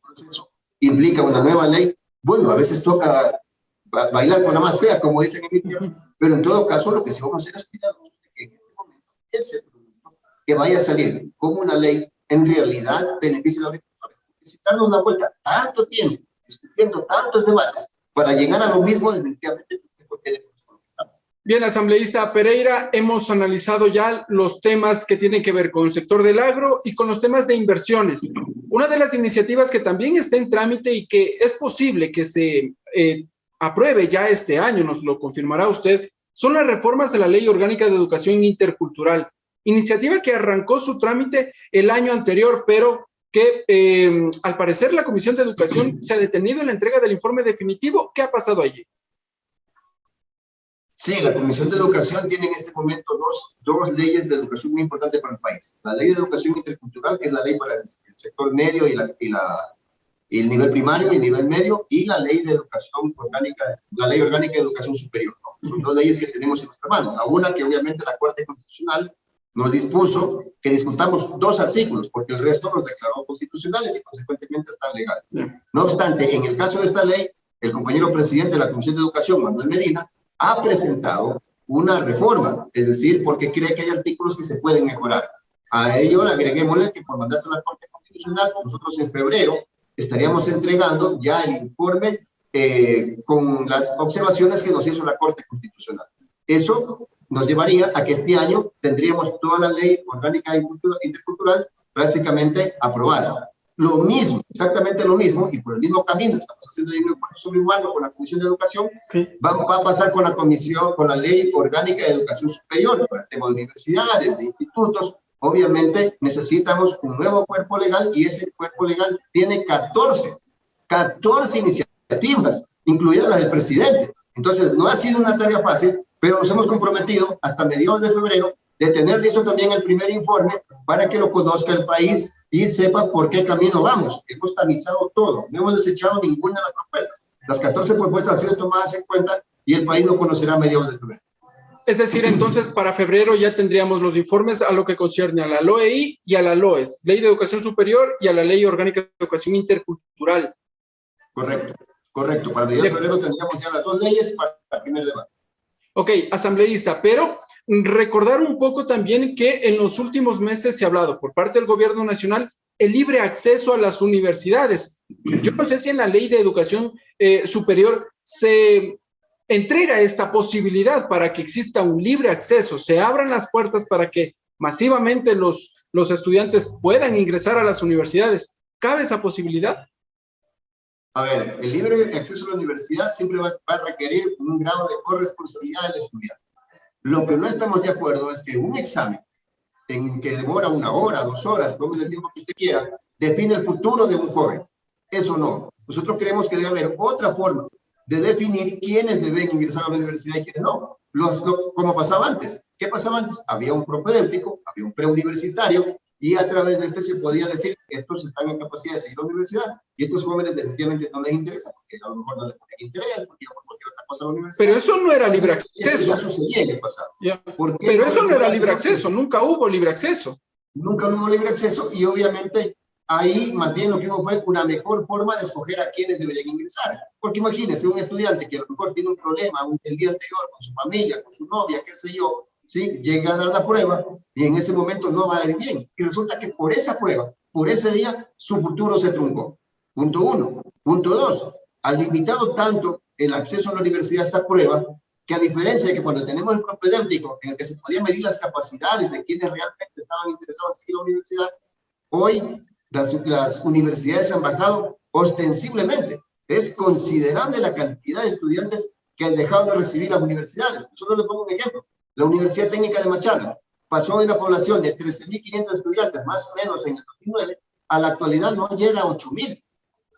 proceso, implica una nueva ley, bueno, a veces toca bailar con la más fea, como dicen en mi tierra, pero en todo caso lo que sí vamos a hacer es cuidadosos de que en este momento ese producto que vaya a salir como una ley en realidad beneficie a los agricultores. Si dando una vuelta tanto tiempo, discutiendo tantos debates, para llegar a lo mismo, definitivamente, Bien, asambleísta Pereira, hemos analizado ya los temas que tienen que ver con el sector del agro y con los temas de inversiones. Una de las iniciativas que también está en trámite y que es posible que se apruebe ya este año, nos lo confirmará usted, son las reformas de la Ley Orgánica de Educación Intercultural. Iniciativa que arrancó su trámite el año anterior, pero que al parecer la Comisión de Educación se ha detenido en la entrega del informe definitivo. ¿Qué ha pasado allí? Sí, la Comisión de Educación tiene en este momento dos leyes de educación muy importantes para el país. La Ley de Educación Intercultural, que es la ley para el sector medio y el nivel primario y el nivel medio, y la Ley de Educación Orgánica, la Ley Orgánica de Educación Superior, ¿no? Son dos leyes que tenemos en nuestra mano. A una que obviamente la Corte Constitucional nos dispuso que discutamos 2 artículos, porque el resto los declaró constitucionales y consecuentemente están legales. No obstante, en el caso de esta ley, el compañero presidente de la Comisión de Educación, Manuel Medina, ha presentado una reforma, es decir, porque cree que hay artículos que se pueden mejorar. A ello agreguémosle que por mandato de la Corte Constitucional, nosotros en febrero estaríamos entregando ya el informe con las observaciones que nos hizo la Corte Constitucional. Eso nos llevaría a que este año tendríamos toda la ley orgánica intercultural prácticamente aprobada. Lo mismo, exactamente lo mismo, y por el mismo camino, estamos haciendo el mismo esfuerzo sobrehumano con la Comisión de Educación, va a pasar con la Comisión, con la Ley Orgánica de Educación Superior, para el tema de universidades, de institutos. Obviamente necesitamos un nuevo cuerpo legal, y ese cuerpo legal tiene 14 iniciativas, incluidas las del presidente. Entonces, no ha sido una tarea fácil, pero nos hemos comprometido hasta mediados de febrero de tener listo también el primer informe para que lo conozca el país y sepa por qué camino vamos. Hemos tamizado todo, no hemos desechado ninguna de las propuestas. Las 14 propuestas han sido tomadas en cuenta y el país lo conocerá a mediados de febrero. Es decir, entonces, para febrero ya tendríamos los informes a lo que concierne a la LOEI y a la LOES, Ley de Educación Superior, y a la Ley Orgánica de Educación Intercultural. Correcto, correcto. Para mediados de febrero tendríamos ya las 2 leyes para el primer debate. Ok, asambleísta, pero recordar un poco también que en los últimos meses se ha hablado por parte del gobierno nacional el libre acceso a las universidades. Yo no sé si en la Ley de Educación Superior se entrega esta posibilidad para que exista un libre acceso, se abran las puertas para que masivamente los estudiantes puedan ingresar a las universidades. ¿Cabe esa posibilidad? A ver, el libre acceso a la universidad siempre va a requerir un grado de corresponsabilidad del estudiante. Lo que no estamos de acuerdo es que un examen en que demora 1 hora, 2 horas, tome el tiempo que usted quiera, define el futuro de un joven. Eso no. Nosotros creemos que debe haber otra forma de definir quiénes deben ingresar a la universidad y quiénes no. Como pasaba antes. ¿Qué pasaba antes? Había un propedéutico, había un preuniversitario, y a través de este se podía decir que estos están en capacidad de seguir la universidad, y estos jóvenes definitivamente no les interesa, porque a lo mejor no les ponen interés, porque por cualquier otra cosa a la universidad. Pero eso no era libre acceso. Eso sucedía en el pasado. Pero eso no era libre acceso, nunca hubo libre acceso. Nunca hubo libre acceso, y obviamente ahí más bien lo que hubo fue una mejor forma de escoger a quienes deberían ingresar. Porque imagínense un estudiante que a lo mejor tiene un problema el día anterior con su familia, con su novia, qué sé yo, ¿sí? Llega a dar la prueba y en ese momento no va a ir bien. Y resulta que por esa prueba, por ese día, su futuro se truncó. Punto 1. Punto 2. Ha limitado tanto el acceso a la universidad a esta prueba que, a diferencia de que cuando tenemos el propedéutico en el que se podían medir las capacidades de quienes realmente estaban interesados en seguir la universidad, hoy las universidades han bajado ostensiblemente. Es considerable la cantidad de estudiantes que han dejado de recibir las universidades. Solo le pongo un ejemplo. La Universidad Técnica de Machala pasó en la población de 13.500 estudiantes, más o menos en el 2009, a la actualidad no llega a 8.000.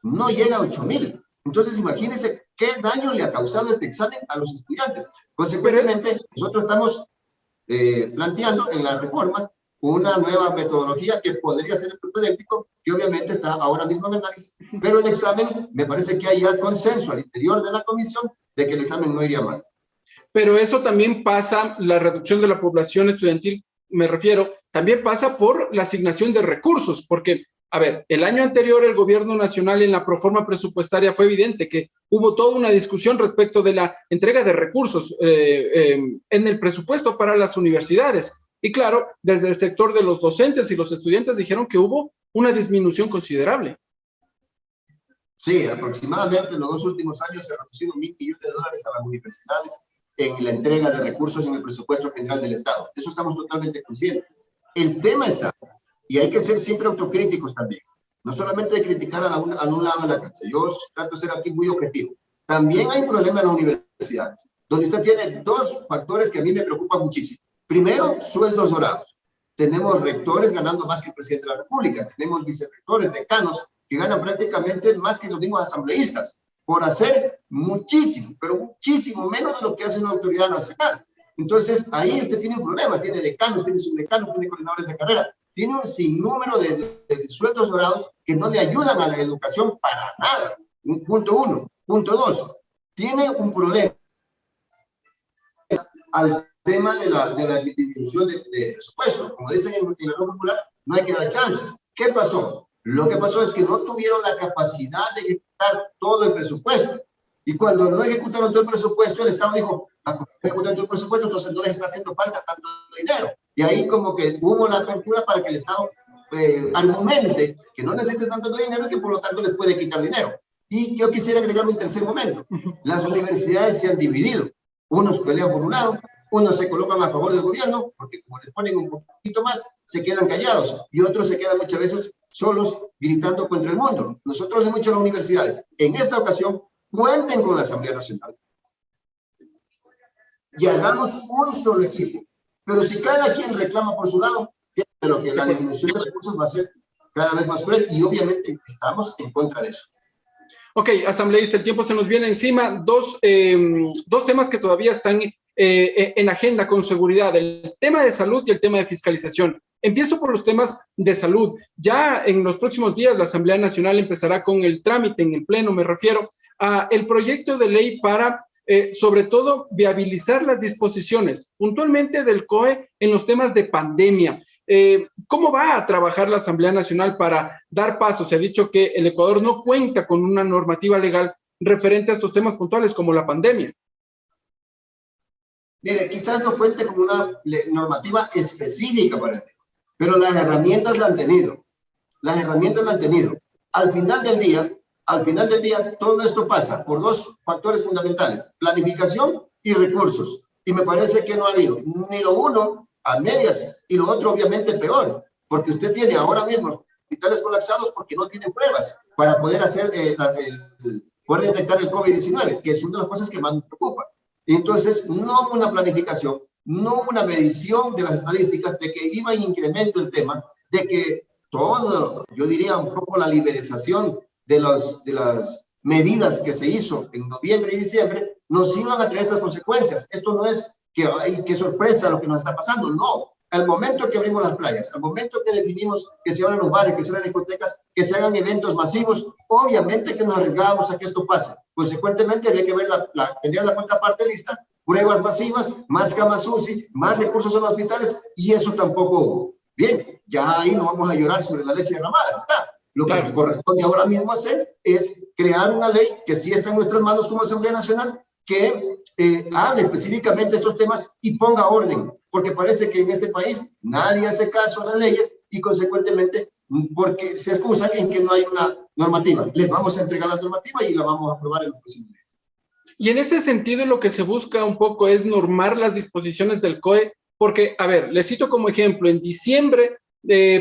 No llega a 8.000. Entonces, imagínense qué daño le ha causado este examen a los estudiantes. Consecuentemente, nosotros estamos planteando en la reforma una nueva metodología que podría ser el propedéutico, que obviamente está ahora mismo en análisis, pero el examen, me parece que hay ya consenso al interior de la comisión de que el examen no iría más. Pero eso también pasa, la reducción de la población estudiantil, me refiero, también pasa por la asignación de recursos, porque, a ver, el año anterior el gobierno nacional en la proforma presupuestaria fue evidente que hubo toda una discusión respecto de la entrega de recursos en el presupuesto para las universidades. Y claro, desde el sector de los docentes y los estudiantes dijeron que hubo una disminución considerable. Sí, aproximadamente en los 2 últimos años se reducieron $1.000 millones a las universidades en la entrega de recursos en el presupuesto general del Estado. De eso estamos totalmente conscientes. El tema está, y hay que ser siempre autocríticos también, no solamente de criticar a un lado de la cancha. Yo trato de ser aquí muy objetivo. También hay un problema en las universidades, donde usted tiene 2 factores que a mí me preocupan muchísimo. Primero, sueldos dorados. Tenemos rectores ganando más que el presidente de la República. Tenemos vicerrectores, decanos, que ganan prácticamente más que los mismos asambleístas. por hacer muchísimo, pero muchísimo menos de lo que hace una autoridad nacional. Entonces, ahí usted tiene un problema, tiene decanos, tiene subdecanos, tiene coordinadores de carrera, tiene un sinnúmero de sueldos dorados que no le ayudan a la educación para nada. Punto uno. Punto dos, tiene un problema al tema de la disminución de presupuesto. Como dicen en la lengua popular, no hay que dar chance. ¿Qué pasó? Lo que pasó es que no tuvieron la capacidad de ejecutar todo el presupuesto. Y cuando no ejecutaron todo el presupuesto, el Estado dijo, ejecutar todo el presupuesto, entonces no les está haciendo falta tanto dinero. Y ahí como que hubo la apertura para que el Estado argumente que no necesita tanto dinero y que por lo tanto les puede quitar dinero. Y yo quisiera agregar un tercer momento. Las universidades se han dividido. Unos pelean por un lado, unos se colocan a favor del gobierno, porque como les ponen un poquito más, se quedan callados, y otros se quedan muchas veces solos gritando contra el mundo. Nosotros le hemos dicho a las universidades, en esta ocasión, cuenten con la Asamblea Nacional y hagamos un solo equipo. Pero si cada quien reclama por su lado, creo que la disminución de recursos va a ser cada vez más cruel, y obviamente estamos en contra de eso. Ok, asambleísta, el tiempo se nos viene encima. Dos temas que todavía están en agenda con seguridad, el tema de salud y el tema de fiscalización. Empiezo por los temas de salud. Ya en los próximos días la Asamblea Nacional empezará con el trámite en el Pleno, me refiero a el proyecto de ley para, sobre todo, viabilizar las disposiciones, puntualmente del COE en los temas de pandemia. ¿Cómo va a trabajar la Asamblea Nacional para dar paso? Se ha dicho que el Ecuador no cuenta con una normativa legal referente a estos temas puntuales como la pandemia. Mire, quizás no cuente con una normativa específica para el tema, pero las herramientas la han tenido. Las herramientas la han tenido. Al final del día, todo esto pasa por dos factores fundamentales: planificación y recursos. Y me parece que no ha habido ni lo uno a medias, y lo otro obviamente peor, porque usted tiene ahora mismo hospitales colapsados porque no tienen pruebas para poder hacer poder detectar el COVID-19, que es una de las cosas que más me preocupa. Entonces, no hubo una planificación, no hubo una medición de las estadísticas de que iba en incremento el tema, de que todo, yo diría un poco la liberalización de las medidas que se hizo en noviembre y diciembre, nos iban a traer estas consecuencias. Esto no es que, ay, qué sorpresa lo que nos está pasando, no. Al momento que abrimos las playas, al momento que definimos que se abran los bares, que se abran discotecas, que se hagan eventos masivos, obviamente que nos arriesgábamos a que esto pase. Consecuentemente, había que ver tener la contraparte lista, pruebas masivas, más camas UCI, más recursos en los hospitales, y eso tampoco hubo. Bien, ya ahí no vamos a llorar sobre la leche derramada, está. Lo que nos corresponde ahora mismo hacer es crear una ley que sí está en nuestras manos como Asamblea Nacional, que hable específicamente de estos temas y ponga orden, porque parece que en este país nadie hace caso a las leyes y consecuentemente porque se excusan en que no hay una normativa. Les vamos a entregar la normativa y la vamos a aprobar en los próximos días. Y en este sentido lo que se busca un poco es normar las disposiciones del COE, porque, a ver, les cito como ejemplo, en diciembre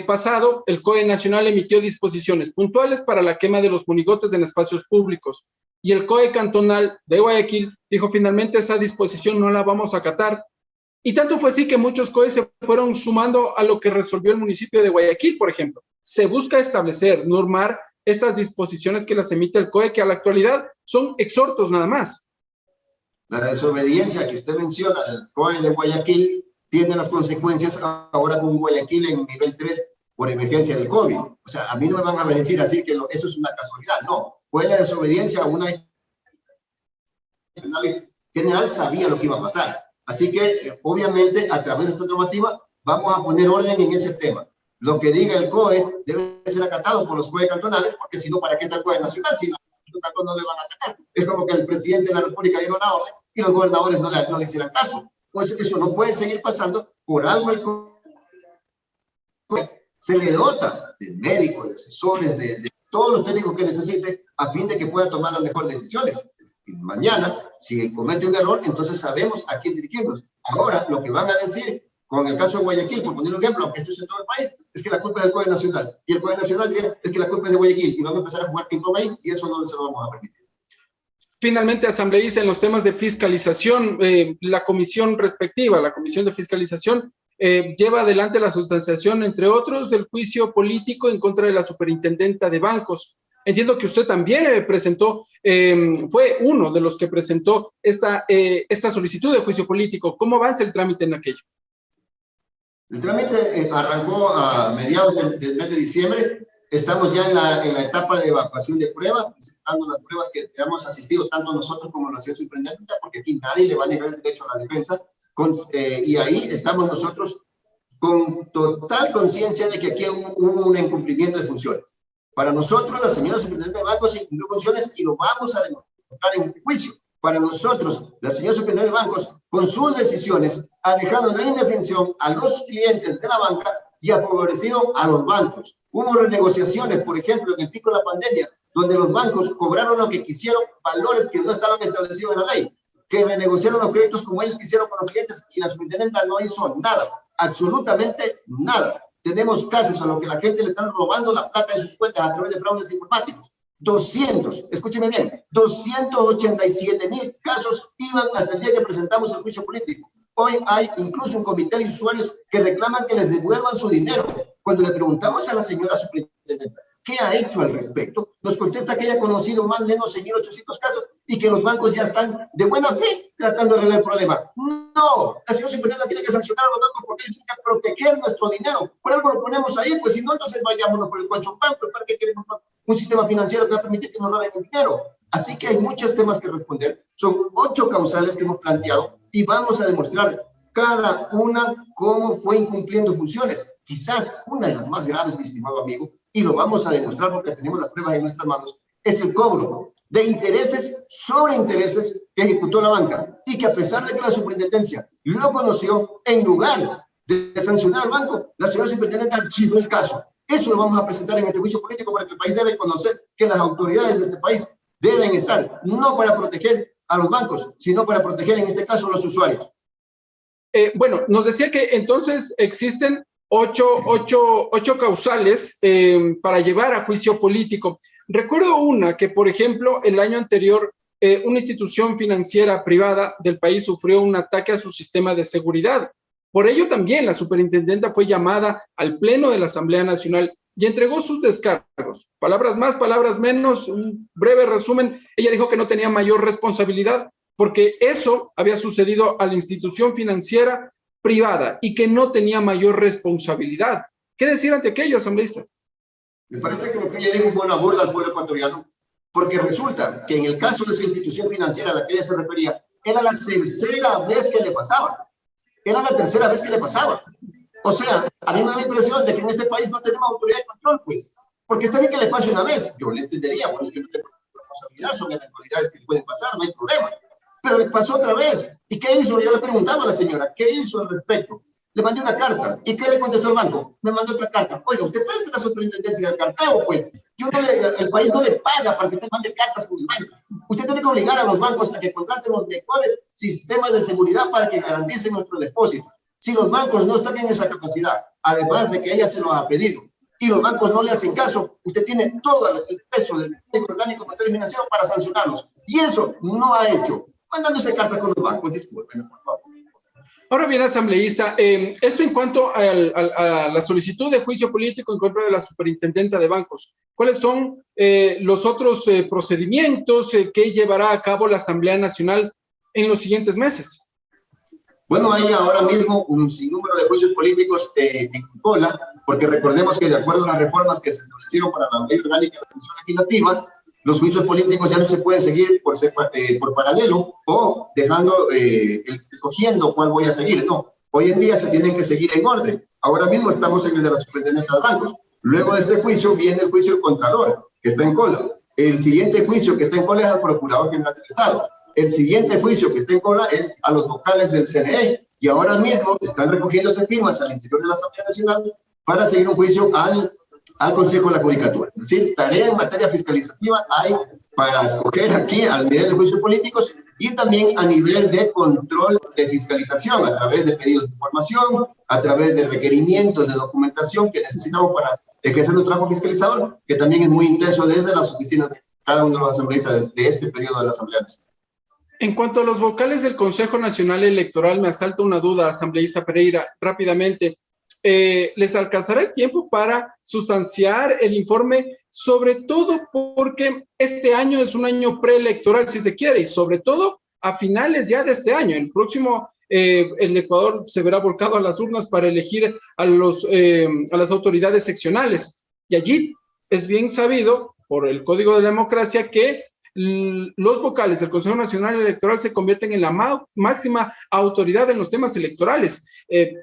pasado, el COE Nacional emitió disposiciones puntuales para la quema de los monigotes en espacios públicos. Y el COE cantonal de Guayaquil dijo finalmente esa disposición no la vamos a acatar. Y tanto fue así que muchos COE se fueron sumando a lo que resolvió el municipio de Guayaquil, por ejemplo. Se busca establecer, normar estas disposiciones que las emite el COE, que a la actualidad son exhortos nada más. La desobediencia que usted menciona del COE de Guayaquil tiene las consecuencias ahora con Guayaquil en nivel 3 por emergencia del COVID. O sea, a mí no me van a decir así que eso es una casualidad, no. Fue la desobediencia a una general, sabía lo que iba a pasar. Así que, obviamente, a través de esta normativa, vamos a poner orden en ese tema. Lo que diga el COE debe ser acatado por los COE cantonales, porque si no, ¿para qué está el COE nacional? Si los cantones no le van a acatar. Es como que el presidente de la República diera una orden y los gobernadores no le hicieran caso. Pues eso no puede seguir pasando. Por algo el COE se le dota de médicos, de asesores, de todos los técnicos que necesite a fin de que pueda tomar las mejores decisiones. Y mañana, si comete un error, entonces sabemos a quién dirigirnos. Ahora, lo que van a decir con el caso de Guayaquil, por poner un ejemplo, aunque esto es en todo el país, es que la culpa es del COE Nacional. Y el COE Nacional diría, es que la culpa es de Guayaquil. Y vamos a empezar a jugar ping-pong ahí, y eso no se lo vamos a permitir. Finalmente, asambleísta, en los temas de fiscalización, la comisión respectiva, la comisión de fiscalización, lleva adelante la sustanciación, entre otros, del juicio político en contra de la superintendenta de bancos. Entiendo que usted también presentó, fue uno de los que presentó esta solicitud de juicio político. ¿Cómo avanza el trámite en aquello? El trámite arrancó a mediados del mes de diciembre. Estamos ya en la etapa de evacuación de pruebas, presentando las pruebas que hemos asistido tanto nosotros como la señora superintendente, porque aquí nadie le va a negar el derecho a la defensa. Y ahí estamos nosotros con total conciencia de que aquí hubo un incumplimiento de funciones. Para nosotros, la señora superintendente de bancos incumplió funciones y lo vamos a demostrar en este juicio. Para nosotros, la señora superintendente de bancos, con sus decisiones, ha dejado en indefensión a los clientes de la banca y ha favorecido a los bancos. Hubo renegociaciones, por ejemplo, en el pico de la pandemia, donde los bancos cobraron lo que quisieron, valores que no estaban establecidos en la ley, que renegociaron los créditos como ellos quisieron con los clientes y la superintendente no hizo nada, absolutamente nada. Tenemos casos a los que la gente le están robando la plata de sus cuentas a través de fraudes informáticos. escúcheme bien, 287,000 casos iban hasta el día que presentamos el juicio político. Hoy hay incluso un comité de usuarios que reclaman que les devuelvan su dinero. Cuando le preguntamos a la señora superintendente qué ha hecho al respecto, nos contesta que ella ha conocido más o menos 6,800 casos y que los bancos ya están de buena fe tratando de arreglar el problema. No, la señora superintendente tiene que sancionar a los bancos porque ellos tienen que proteger nuestro dinero. Por algo lo ponemos ahí, pues si no, entonces vayámonos por el cuancho banco. ¿Para qué queremos un sistema financiero que va a permitir que nos roben el dinero? Así que hay muchos temas que responder. Son 8 causales que hemos planteado y vamos a demostrar cada una cómo fue incumpliendo funciones. Quizás una de las más graves, mi estimado amigo, y lo vamos a demostrar porque tenemos las pruebas en nuestras manos, es el cobro de intereses sobre intereses que ejecutó la banca y que a pesar de que la superintendencia lo conoció, en lugar de sancionar al banco, la señora superintendente archivó el caso. Eso lo vamos a presentar en este juicio político porque el país debe conocer que las autoridades de este país deben estar no para proteger a los bancos, sino para proteger en este caso a los usuarios. Bueno, nos decía que entonces existen ocho causales para llevar a juicio político. Recuerdo una que, por ejemplo, el año anterior, una institución financiera privada del país sufrió un ataque a su sistema de seguridad. Por ello también la superintendenta fue llamada al Pleno de la Asamblea Nacional y entregó sus descargos. Palabras más, palabras menos, un breve resumen. Ella dijo que no tenía mayor responsabilidad porque eso había sucedido a la institución financiera privada y que no tenía mayor responsabilidad. ¿Qué decir ante aquello, asambleísta? Me parece que lo que ella dijo fue una burla al pueblo ecuatoriano, porque resulta que en el caso de esa institución financiera a la que ella se refería, era la tercera vez que le pasaba. Era la tercera vez que le pasaba. O sea, a mí me da la impresión de que en este país no tenemos autoridad de control, pues. Porque está bien que le pase una vez, yo le entendería, bueno, que no tengo responsabilidad, son eventualidades que le pueden pasar, no hay problema. Pero le pasó otra vez. ¿Y qué hizo? Yo le preguntaba a la señora, ¿qué hizo al respecto? Le mandé una carta. ¿Y qué le contestó el banco? Me mandó otra carta. Oiga, usted parece la superintendencia del carteo, pues. El país no le paga para que usted mande cartas con el banco. Usted tiene que obligar a los bancos a que contraten los mejores sistemas de seguridad para que garanticen nuestros depósitos. Si los bancos no están en esa capacidad, además de que ella se lo ha pedido, y los bancos no le hacen caso, usted tiene todo el peso del Código Orgánico de Materia Financiera para sancionarlos. Y eso no ha hecho. Mandándose cartas con los bancos, discúlpenme, por favor. Ahora bien, asambleísta, esto en cuanto a la solicitud de juicio político en contra de la superintendenta de bancos. ¿Cuáles son los otros procedimientos que llevará a cabo la Asamblea Nacional en los siguientes meses? Bueno, hay ahora mismo un sinnúmero de juicios políticos en cola, porque recordemos que de acuerdo a las reformas que se establecieron para la ley orgánica de la Función Legislativa, los juicios políticos ya no se pueden seguir por paralelo o dejando, escogiendo cuál voy a seguir. No, hoy en día se tienen que seguir en orden. Ahora mismo estamos en el de la superintendente de bancos. Luego de este juicio viene el juicio del Contralor, que está en cola. El siguiente juicio que está en cola es al Procurador General del Estado. El siguiente juicio que está en cola es a los vocales del CNE. Y ahora mismo están recogiéndose firmas al interior de la Asamblea Nacional para seguir un juicio al Consejo de la Judicatura. Es decir, tarea en materia fiscalizativa hay para escoger aquí al nivel de juicios políticos y también a nivel de control de fiscalización a través de pedidos de información, a través de requerimientos de documentación que necesitamos para ejercer un trabajo fiscalizador, que también es muy intenso desde las oficinas de cada uno de los asambleístas de este periodo de la Asamblea Nacional. En cuanto a los vocales del Consejo Nacional Electoral, me asalta una duda, asambleísta Pereira, rápidamente. les alcanzará el tiempo para sustanciar el informe, sobre todo porque este año es un año preelectoral, si se quiere, y sobre todo a finales ya de este año. El próximo, el Ecuador se verá volcado a las urnas para elegir a las autoridades seccionales. Y allí es bien sabido, por el Código de la Democracia, que los vocales del Consejo Nacional Electoral se convierten en la máxima autoridad en los temas electorales.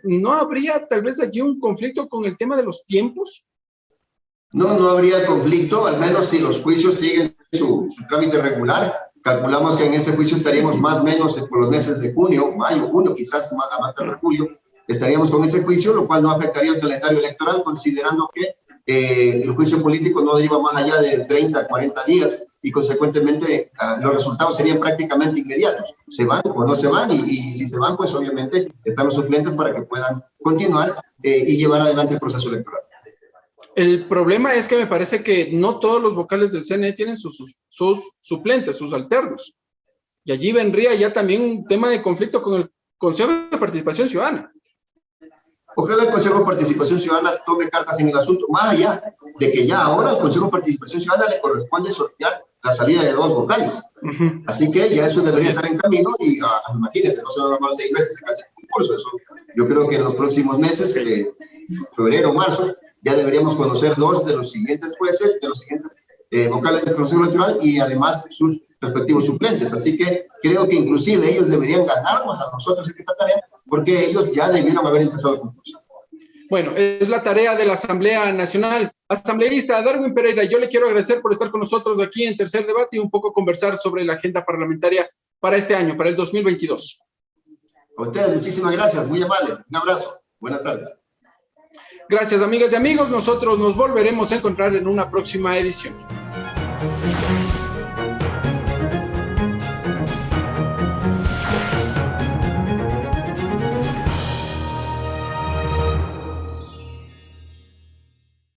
¿No habría tal vez allí un conflicto con el tema de los tiempos? No, no habría conflicto, al menos si los juicios siguen su trámite regular. Calculamos que en ese juicio estaríamos más o menos por los meses de junio, mayo, junio, quizás a más tarde julio, estaríamos con ese juicio, lo cual no afectaría el calendario electoral, considerando que el juicio político no deriva más allá de 30, 40 días y consecuentemente los resultados serían prácticamente inmediatos. Se van o no se van y si se van, pues obviamente están los suplentes para que puedan continuar y llevar adelante el proceso electoral. El problema es que me parece que no todos los vocales del CNE tienen sus suplentes, sus alternos. Y allí vendría ya también un tema de conflicto con el Consejo de Participación Ciudadana. Ojalá el Consejo de Participación Ciudadana tome cartas en el asunto, más allá de que ya ahora al Consejo de Participación Ciudadana le corresponde sortear la salida de 2 vocales. Así que ya eso debería estar en camino y imagínense, no se van a tomar 6 meses en hacer el concurso. Eso, yo creo que en los próximos meses, febrero, marzo, ya deberíamos conocer 2 de los siguientes jueces, de los siguientes vocales del Consejo Electoral y además sus respectivos suplentes. Así que creo que inclusive ellos deberían ganarnos a nosotros en esta tarea, porque ellos ya debieron haber empezado el concurso. Bueno, es la tarea de la Asamblea Nacional. Asambleísta Darwin Pereira, yo le quiero agradecer por estar con nosotros aquí en Tercer Debate y un poco conversar sobre la agenda parlamentaria para este año, para el 2022. A ustedes, muchísimas gracias, muy amable. Un abrazo. Buenas tardes. Gracias, amigas y amigos. Nosotros nos volveremos a encontrar en una próxima edición.